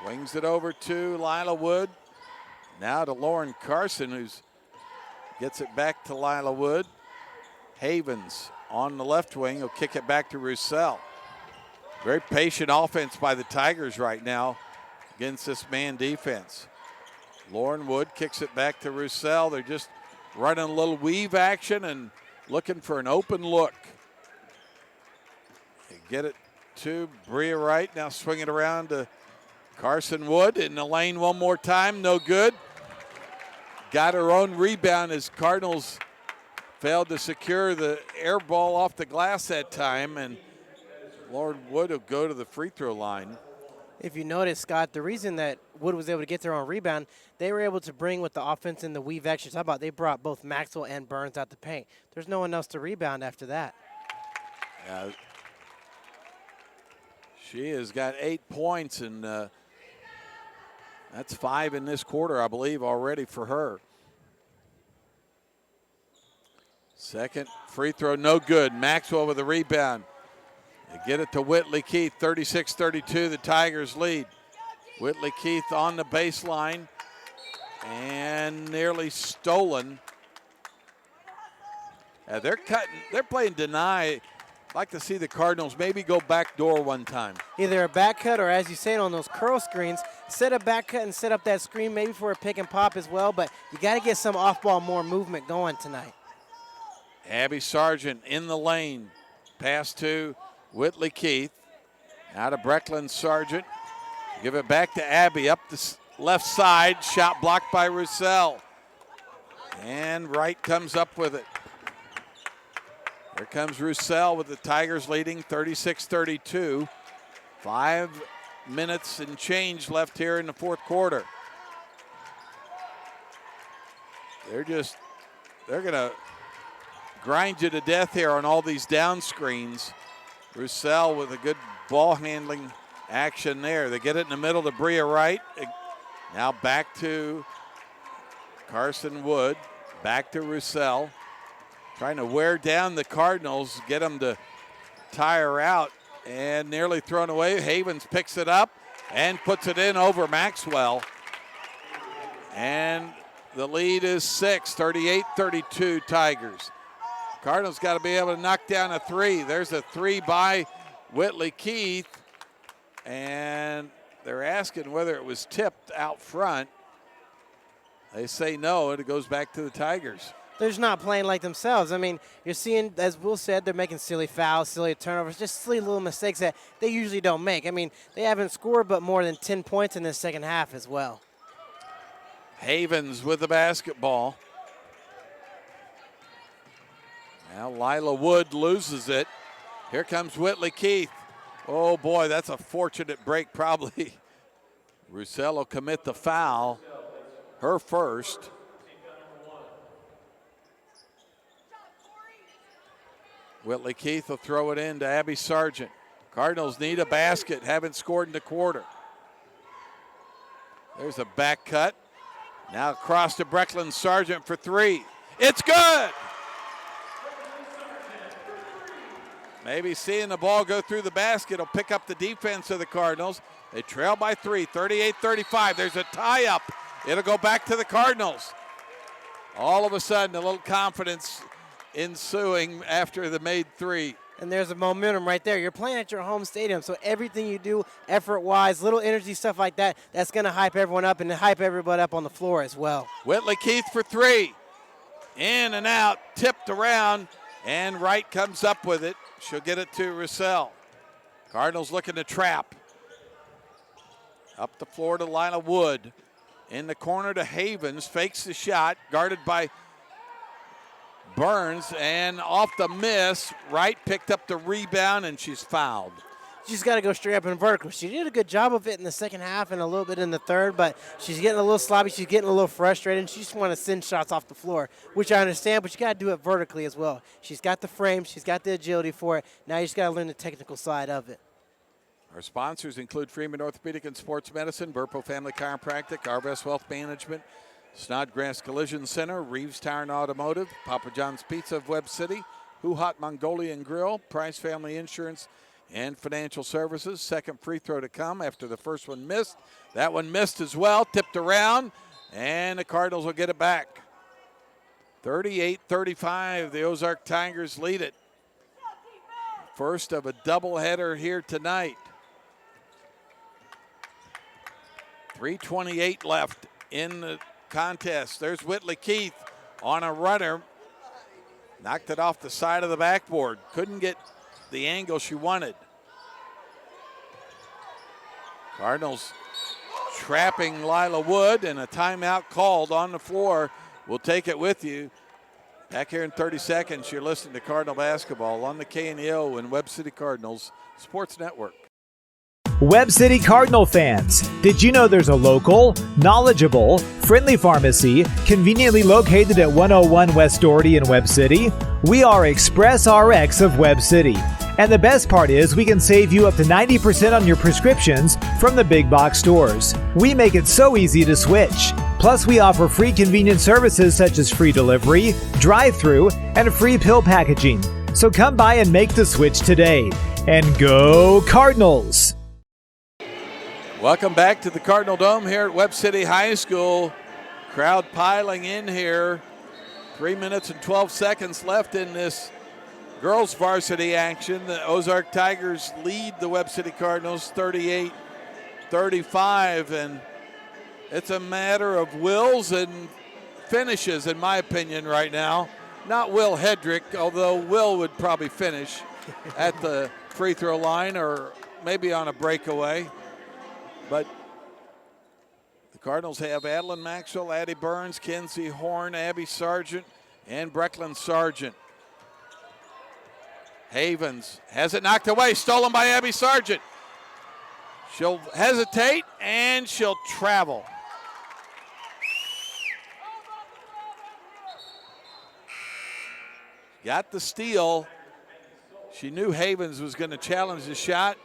Speaker 2: Swings it over to Lila Wood. Now to Lauren Carson, who gets it back to Lila Wood. Havens on the left wing will kick it back to Roussel. Very patient offense by the Tigers right now against this man defense. Lauren Wood kicks it back to Roussel. They're just running a little weave action and looking for an open look. They get it to Bria Wright. Now swing it around to Carson Wood in the lane one more time. No good. Got her own rebound as Cardinals failed to secure the air ball off the glass that time, and Lauren Wood will go to the free throw line.
Speaker 3: If you notice, Scott, the reason that Wood was able to get their own rebound, they were able to bring with the offense and the weave action. How about they brought both Maxwell and Burns out the paint. There's no one else to rebound after that.
Speaker 2: She has got 8 points, and that's 5 in this quarter, I believe, already for her. Second free throw, no good. Maxwell with the rebound. They get it to Whitley Keith, 36-32, the Tigers lead. Whitley Keith on the baseline and nearly stolen. They're playing deny. I'd like to see the Cardinals maybe go back door one time.
Speaker 3: Either a back cut or, as you said, on those curl screens, set a back cut and set up that screen maybe for a pick and pop as well, but you got to get some off-ball more movement going tonight.
Speaker 2: Abby Sargent in the lane. Pass to Whitley Keith. Now to Brecklin Sargent. Give it back to Abby up the left side. Shot blocked by Roussel. And Wright comes up with it. Here comes Roussel with the Tigers leading 36-32. 5 minutes and change left here in the fourth quarter. They're going to grind you to death here on all these down screens. Roussel with a good ball handling action there. They get it in the middle to Bria Wright. Now back to Carson Wood. Back to Roussel. Trying to wear down the Cardinals, get them to tire out, and nearly thrown away. Havens picks it up and puts it in over Maxwell. And the lead is 6, 38-32 Tigers. Cardinals got to be able to knock down a three. There's a three by Whitley Keith, and they're asking whether it was tipped out front. They say no, and it goes back to the Tigers.
Speaker 3: They're just not playing like themselves. I mean, you're seeing, as Will said, they're making silly fouls, silly turnovers, just silly little mistakes that they usually don't make. I mean, they haven't scored but more than 10 points in the second half as well.
Speaker 2: Havens with the basketball. Now Lila Wood loses it. Here comes Whitley Keith. Oh boy, that's a fortunate break probably. Roussel will commit the foul, her first. Whitley Keith will throw it in to Abby Sargent. Cardinals need a basket, haven't scored in the quarter. There's a back cut. Now across to Brecklin Sargent for three. It's good! Maybe seeing the ball go through the basket will pick up the defense of the Cardinals. They trail by 3, 38-35. There's a tie-up. It'll go back to the Cardinals. All of a sudden, a little confidence ensuing after the made three.
Speaker 3: And there's a momentum right there. You're playing at your home stadium, so everything you do, effort-wise, little energy, stuff like that, that's going to hype everyone up and hype everybody up on the floor as well.
Speaker 2: Whitley Keith for three. In and out, tipped around, and Wright comes up with it. She'll get it to Roussel. Cardinals looking to trap. Up the floor to Lila Wood. In the corner to Havens, fakes the shot, guarded by Burns, and off the miss, Wright picked up the rebound, and she's fouled.
Speaker 3: She's got to go straight up and vertical. She did a good job of it in the second half and a little bit in the third, but she's getting a little sloppy. She's getting a little frustrated, and she just wants to send shots off the floor, which I understand, but you got to do it vertically as well. She's got the frame. She's got the agility for it. Now you just got to learn the technical side of it.
Speaker 2: Our sponsors include Freeman Orthopedic and Sports Medicine, Burpo Family Chiropractic, Arvest Wealth Management, Snodgrass Collision Center, Reeves Tire and Automotive, Papa John's Pizza of Webb City, Who Hot Mongolian Grill, Price Family Insurance, and Financial Services. Second free throw to come after the first one missed. That one missed as well, tipped around, and the Cardinals will get it back. 38-35, the Ozark Tigers lead it. First of a doubleheader here tonight. 3:28 left in the contest. There's Whitley Keith on a runner. Knocked it off the side of the backboard. Couldn't get the angle she wanted. Cardinals trapping Lila Wood, and a timeout called on the floor. We'll take it with you. Back here in 30 seconds, you're listening to Cardinal Basketball on the KNEO and Webb City Cardinals Sports Network.
Speaker 5: Webb City Cardinal fans, did you know there's a local, knowledgeable, friendly pharmacy conveniently located at 101 West Doherty in Webb City? We are Express RX of Webb City. And the best part is we can save you up to 90% on your prescriptions from the big box stores. We make it so easy to switch. Plus, we offer free convenient services such as free delivery, drive-thru, and free pill packaging. So come by and make the switch today. And go Cardinals!
Speaker 2: Welcome back to the Cardinal Dome here at Webb City High School. Crowd piling in here. 3 minutes and 12 seconds left in this girls varsity action. The Ozark Tigers lead the Webb City Cardinals 38-35, and it's a matter of wills and finishes, in my opinion, right now. Not Will Hedrick, although Will would probably finish at the free throw line or maybe on a breakaway. But the Cardinals have Adeline Maxwell, Addie Burns, Kenzie Horn, Abby Sargent, and Brecklin Sargent. Havens has it knocked away, stolen by Abby Sargent. She'll hesitate, and she'll travel. Got the steal. She knew Havens was going to challenge the shot.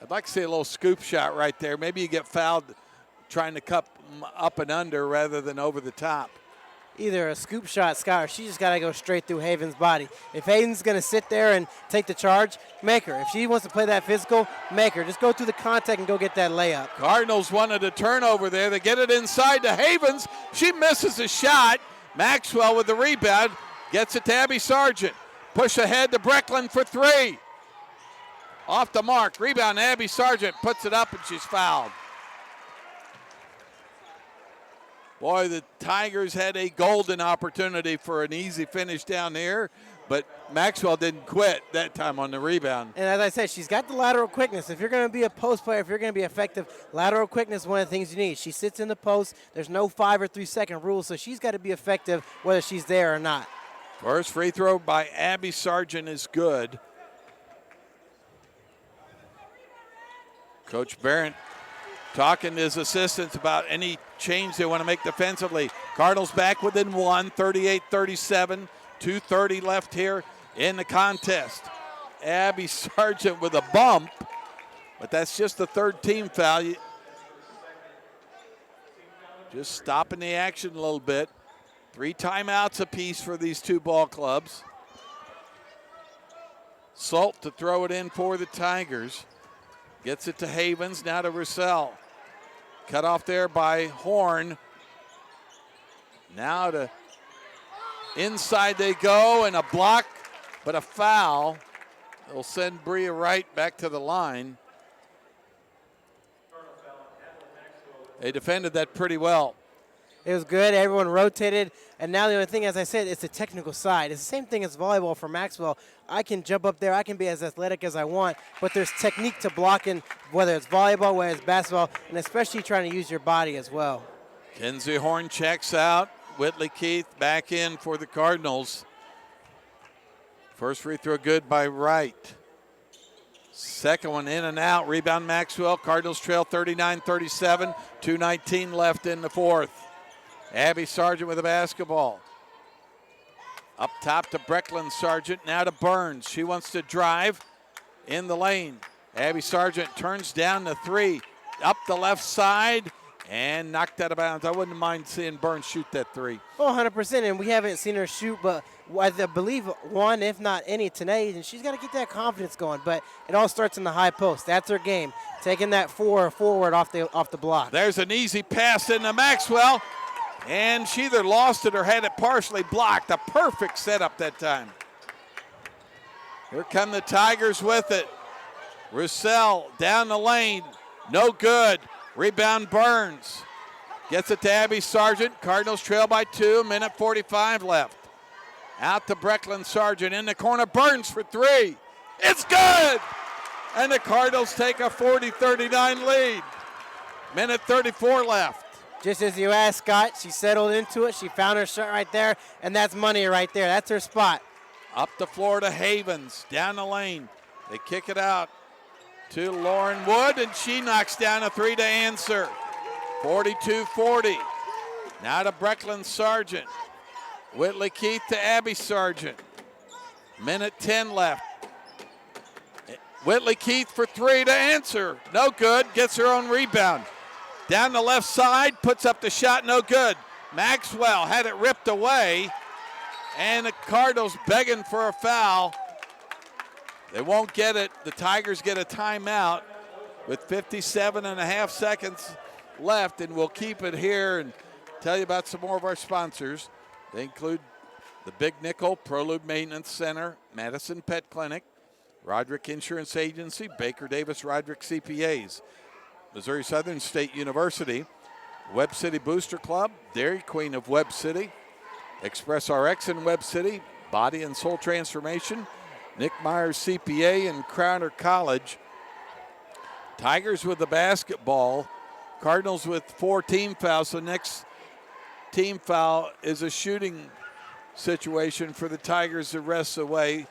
Speaker 2: I'd like to see a little scoop shot right there. Maybe you get fouled trying to cup up and under rather than over the top.
Speaker 3: Either a scoop shot, Scott, or she just got to go straight through Havens' body. If Havens' going to sit there and take the charge, make her. If she wants to play that physical, make her. Just go through the contact and go get that layup.
Speaker 2: Cardinals wanted a turnover there. They get it inside to Havens. She misses a shot. Maxwell with the rebound. Gets it to Abby Sargent. Push ahead to Brecklin for three. Off the mark. Rebound, Abby Sargent puts it up, and she's fouled. Boy, the Tigers had a golden opportunity for an easy finish down here, but Maxwell didn't quit that time on the rebound.
Speaker 3: And as I said, she's got the lateral quickness. If you're going to be a post player, if you're going to be effective, lateral quickness is one of the things you need. She sits in the post. There's no 5 or 3 second rule, so she's got to be effective whether she's there or not.
Speaker 2: First free throw by Abby Sargent is good. Coach Barrett talking to his assistants about any change they want to make defensively. Cardinals back within one, 38-37, 2:30 left here in the contest. Abby Sargent with a bump, but that's just the third team foul. Just stopping the action a little bit. 3 timeouts apiece for these two ball clubs. Salt to throw it in for the Tigers. Gets it to Havens, now to Roussel. Cut off there by Horn. Now to inside they go, and a block, but a foul. They'll send Bria Wright back to the line. They defended that pretty well.
Speaker 3: It was good. Everyone rotated. And now the only thing, as I said, it's the technical side. It's the same thing as volleyball for Maxwell. I can jump up there. I can be as athletic as I want. But there's technique to blocking, whether it's volleyball, whether it's basketball, and especially trying to use your body as well.
Speaker 2: Kenzie Horn checks out. Whitley Keith back in for the Cardinals. First free throw good by Wright. Second one in and out. Rebound Maxwell. Cardinals trail 39-37. 2:19 left in the fourth. Abby Sargent with the basketball. Up top to Brecklin Sargent. Now to Burns. She wants to drive in the lane. Abby Sargent turns down the three. Up the left side and knocked out of bounds. I wouldn't mind seeing Burns shoot that three.
Speaker 3: Oh, 100%. And we haven't seen her shoot, but I believe one, if not any, tonight. And she's got to get that confidence going. But it all starts in the high post. That's her game. Taking that forward off the block.
Speaker 2: There's an easy pass into Maxwell. And she either lost it or had it partially blocked. A perfect setup that time. Here come the Tigers with it. Roussel down the lane. No good. Rebound Burns. Gets it to Abby Sargent. Cardinals trail by 2. Minute 45 left. Out to Brecklin Sargent. In the corner. Burns for three. It's good! And the Cardinals take a 40-39 lead. Minute 34 left.
Speaker 3: Just as you asked, Scott, she settled into it. She found her shot right there, and that's money right there. That's her spot.
Speaker 2: Up the floor to Havens. Down the lane. They kick it out to Lauren Wood, and she knocks down a three to answer. 42-40. Now to Brecklin Sargent. Whitley Keith to Abby Sargent. Minute 10 left. Whitley Keith for three to answer. No good. Gets her own rebound. Down the left side, puts up the shot, no good. Maxwell had it ripped away, and the Cardinals begging for a foul. They won't get it. The Tigers get a timeout with 57 and a half seconds left, and we'll keep it here and tell you about some more of our sponsors. They include the Big Nickel, Prolube Maintenance Center, Madison Pet Clinic, Roderick Insurance Agency, Baker Davis Roderick CPAs, Missouri Southern State University, Webb City Booster Club, Dairy Queen of Webb City, Express RX in Webb City, Body and Soul Transformation, Nick Myers CPA, and Crowder College. Tigers with the basketball. Cardinals with 4 team fouls. So next team foul is a shooting situation for the Tigers the rest of the way.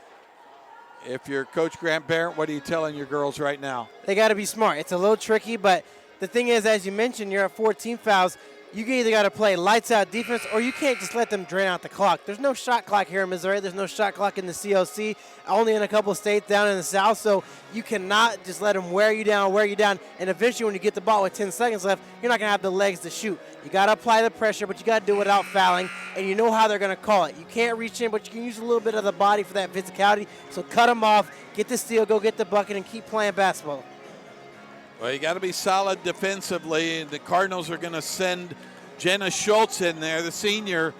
Speaker 2: If you're Coach Grant Barrett, what are you telling your girls right now?
Speaker 3: They got to be smart. It's a little tricky, but the thing is, as you mentioned, you're at 14 fouls. You either got to play lights out defense, or you can't just let them drain out the clock. There's no shot clock here in Missouri. There's no shot clock in the COC, only in a couple of states down in the South. So you cannot just let them wear you down. And eventually when you get the ball with 10 seconds left, you're not going to have the legs to shoot. You got to apply the pressure, but you got to do it without fouling, and you know how they're going to call it. You can't reach in, but you can use a little bit of the body for that physicality. So cut them off, get the steal, go get the bucket, and keep playing basketball.
Speaker 2: Well, you got to be solid defensively. The Cardinals are going to send Jenna Schultz in there, the senior,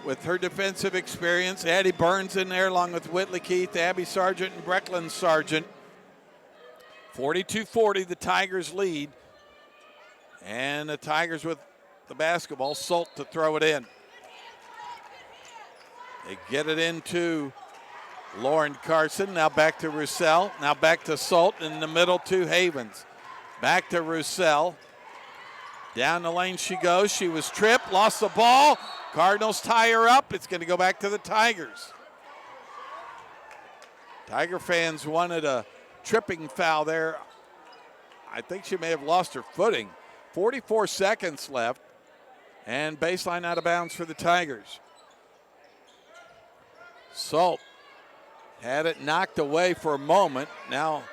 Speaker 2: with her defensive experience. Addie Burns in there along with Whitley Keith, Abby Sargent, and Brecklin Sargent. 42-40, the Tigers lead. And the Tigers with the basketball. Salt to throw it in. They get it into Lauren Carson. Now back to Roussel. Now back to Salt. In the middle to Havens. Back to Roussel. Down the lane she goes. She was tripped, lost the ball. Cardinals tie her up. It's going to go back to the Tigers. Tiger fans wanted a tripping foul there. I think she may have lost her footing. 44 seconds left, and baseline out of bounds for the Tigers. Salt had it knocked away for a moment. Now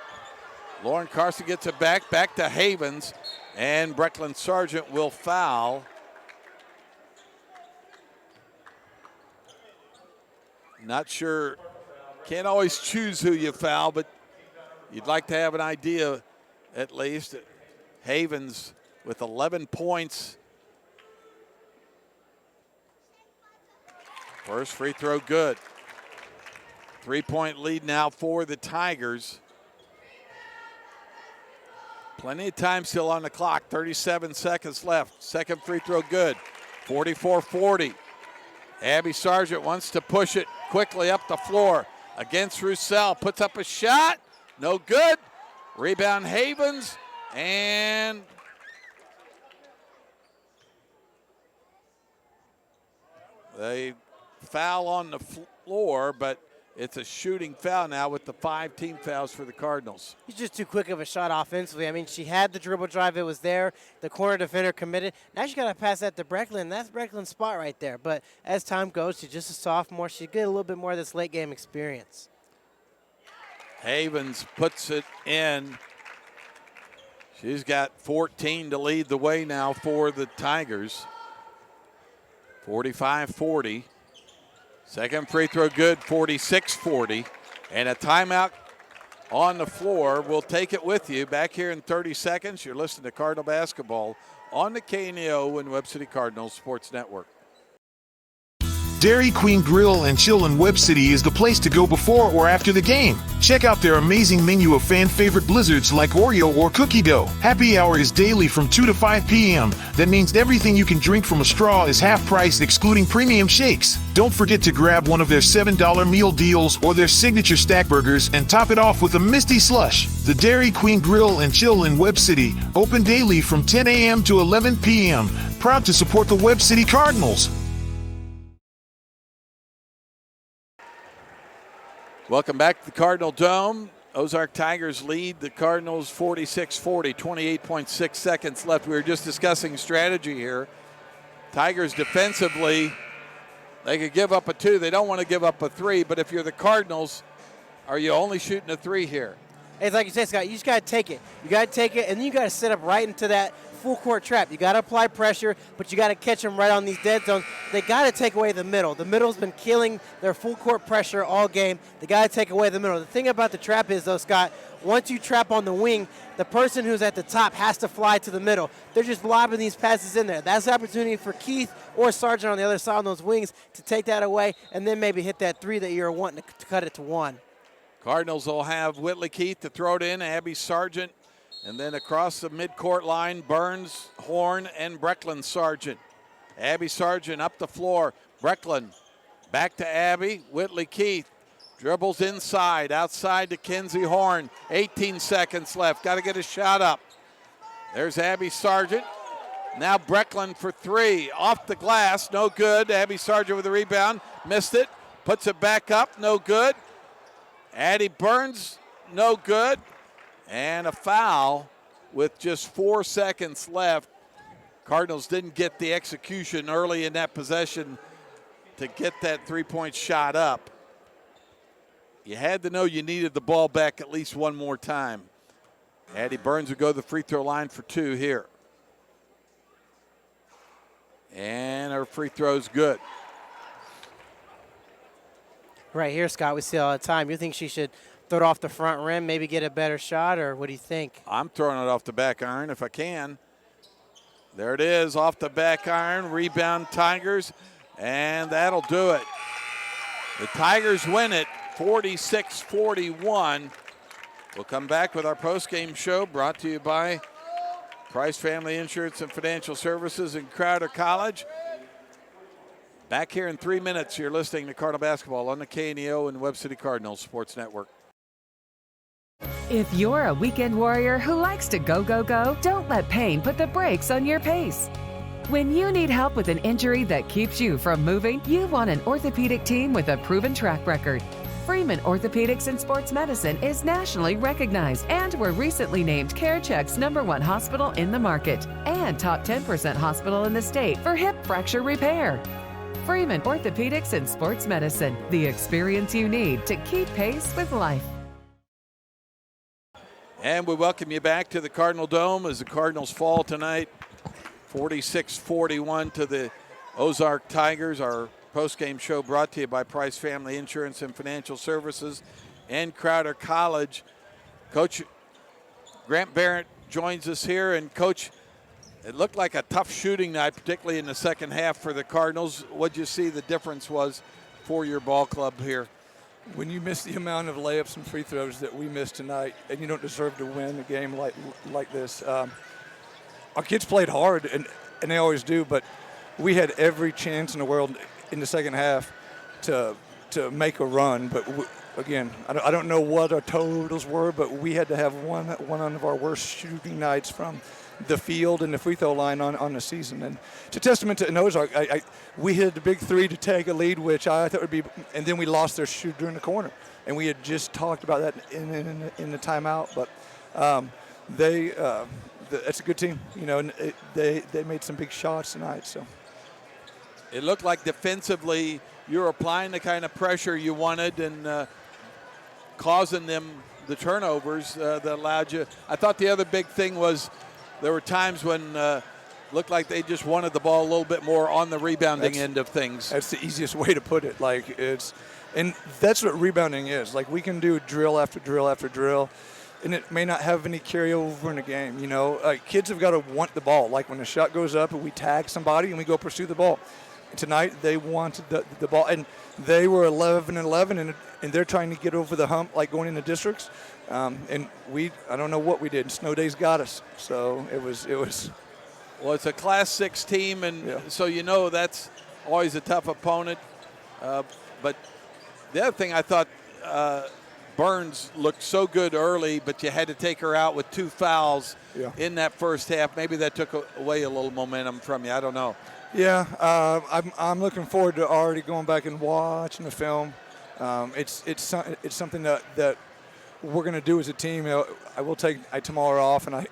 Speaker 2: Lauren Carson gets it back to Havens. And Brecklin Sargent will foul. Not sure, can't always choose who you foul, but you'd like to have an idea at least. Havens with 11 points. First free throw good. 3-point lead now for the Tigers. Plenty of time still on the clock. 37 seconds left. Second free throw good. 44-40. Abby Sargent wants to push it quickly up the floor against Roussel. Puts up a shot. No good. Rebound Havens. And they foul on the floor, but It's a shooting foul now with the 5 team fouls for the Cardinals.
Speaker 3: He's just too quick of a shot offensively. I mean, she had the dribble drive. It was there. The corner defender committed. Now she's got to pass that to Brecklin. That's Brecklin's spot right there. But as time goes, she's just a sophomore. She'll get a little bit more of this late game experience.
Speaker 2: Havens puts it in. She's got 14 to lead the way now for the Tigers. 45-40. Second free throw good, 46-40. And a timeout on the floor. We'll take it with you. Back here in 30 seconds, you're listening to Cardinal Basketball on the KNEO and Webb City Cardinals Sports Network.
Speaker 6: Dairy Queen Grill and Chill in Webb City is the place to go before or after the game. Check out their amazing menu of fan-favorite blizzards like Oreo or cookie dough. Happy hour is daily from 2 to 5 p.m. That means everything you can drink from a straw is half price, excluding premium shakes. Don't forget to grab one of their $7 meal deals or their signature stack burgers and top it off with a Misty Slush. The Dairy Queen Grill and Chill in Webb City, open daily from 10 a.m. to 11 p.m. Proud to support the Webb City Cardinals.
Speaker 2: Welcome back to the Cardinal Dome. Ozark Tigers lead the Cardinals 46-40, 28.6 seconds left. We were just discussing strategy here. Tigers defensively, they could give up a 2. They don't want to give up a 3, but if you're the Cardinals, are you only shooting a 3 here?
Speaker 3: It's like you said, Scott, you just got to take it. You got to take it, and then you got to set up right into that full court trap. You got to apply pressure, but you got to catch them right on these dead zones. They got to take away the middle. The middle's been killing their full court pressure all game. They got to take away the middle. The thing about the trap is, though, Scott, once you trap on the wing, the person who's at the top has to fly to the middle. They're just lobbing these passes in there. That's the opportunity for Keith or Sargent on the other side on those wings to take that away and then maybe hit that 3 that you're wanting to cut it to 1.
Speaker 2: Cardinals will have Whitley Keith to throw it in, Abby Sargent, and then across the midcourt line, Burns, Horn, and Brecklin Sargent. Abby Sargent up the floor. Brecklin back to Abby. Whitley Keith dribbles inside, outside to Kenzie Horn. 18 seconds left. Got to get a shot up. There's Abby Sargent. Now Brecklin for 3. Off the glass, no good. Abby Sargent with the rebound. Missed it. Puts it back up, no good. Addie Burns, no good. And a foul with just 4 seconds left. Cardinals didn't get the execution early in that possession to get that three-point shot up. You had to know you needed the ball back at least one more time. Addie Burns will go to the free throw line for 2 here. And her free throw's good.
Speaker 3: Right here, Scott, we see all the time. You think she should throw it off the front rim, maybe get a better shot, or what do you think?
Speaker 2: I'm throwing it off the back iron if I can. There it is, off the back iron. Rebound Tigers, and that'll do it. The Tigers win it 46-41. We'll come back with our postgame show brought to you by Price Family Insurance and Financial Services and Crowder College. Back here in 3 minutes, you're listening to Cardinal Basketball on the KNEO and Webb City Cardinals Sports Network.
Speaker 7: If you're a weekend warrior who likes to go, go, go, don't let pain put the brakes on your pace. When you need help with an injury that keeps you from moving, you want an orthopedic team with a proven track record. Freeman Orthopedics and Sports Medicine is nationally recognized and were recently named CareCheck's #1 hospital in the market and top 10% hospital in the state for hip fracture repair. Freeman Orthopedics and Sports Medicine, the experience you need to keep pace with life.
Speaker 2: And we welcome you back to the Cardinal Dome as the Cardinals fall tonight, 46-41 to the Ozark Tigers. Our postgame show brought to you by Price Family Insurance and Financial Services and Crowder College. Coach Grant Barrett joins us here, and Coach, it looked like a tough shooting night, particularly in the second half for the Cardinals. What did you see the difference was for your ball club here?
Speaker 10: When you miss the amount of layups and free throws that we missed tonight, and you don't deserve to win a game like this, our kids played hard, and they always do, but we had every chance in the world in the second half to make a run. But again, I don't know what our totals were, but we had to have one of our worst shooting nights from the field and the free throw line on the season. And it's a testament to Ozark. We hit the big three to take a lead, which I thought would be, and then we lost their shooter in the corner. And we had just talked about that in the timeout. But it's a good team, and they made some big shots tonight. So
Speaker 2: it looked like defensively you were applying the kind of pressure you wanted and causing them the turnovers that allowed you. I thought the other big thing was there were times when looked like they just wanted the ball a little bit more on the rebounding end of things.
Speaker 10: That's the easiest way to put it. And that's what rebounding is. Like, we can do drill after drill after drill, and it may not have any carryover in the game. Kids have got to want the ball. Like, when the shot goes up and we tag somebody and we go pursue the ball. Tonight they wanted the ball, and they were 11-11, and they're trying to get over the hump, like going into districts. And I don't know what we did. Snow days got us, so it was.
Speaker 2: Well, it's a Class 6 team, and so that's always a tough opponent. But the other thing I thought, Burns looked so good early, but you had to take her out with 2 fouls in that first half. Maybe that took away a little momentum from you. I don't know.
Speaker 10: Yeah, I'm looking forward to already going back and watching the film. It's something that we're going to do as a team. I will take tomorrow off, and I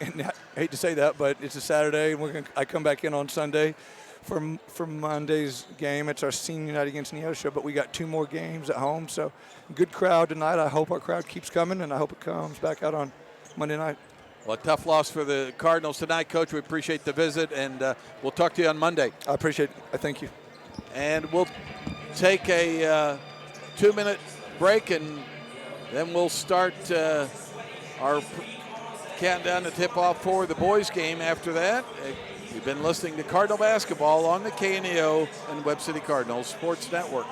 Speaker 10: hate to say that, but it's a Saturday, and I come back in on Sunday for Monday's game. It's our senior night against Neosho, but we got 2 more games at home. So good crowd tonight. I hope our crowd keeps coming, and I hope it comes back out on Monday night.
Speaker 2: Well, a tough loss for the Cardinals tonight, Coach. We appreciate the visit, and we'll talk to you on Monday.
Speaker 10: I appreciate it. Thank you.
Speaker 2: And we'll take a 2-minute break, and then we'll start our countdown to tip-off for the boys' game after that. You've been listening to Cardinal Basketball on the KNEO and Webb City Cardinals Sports Network.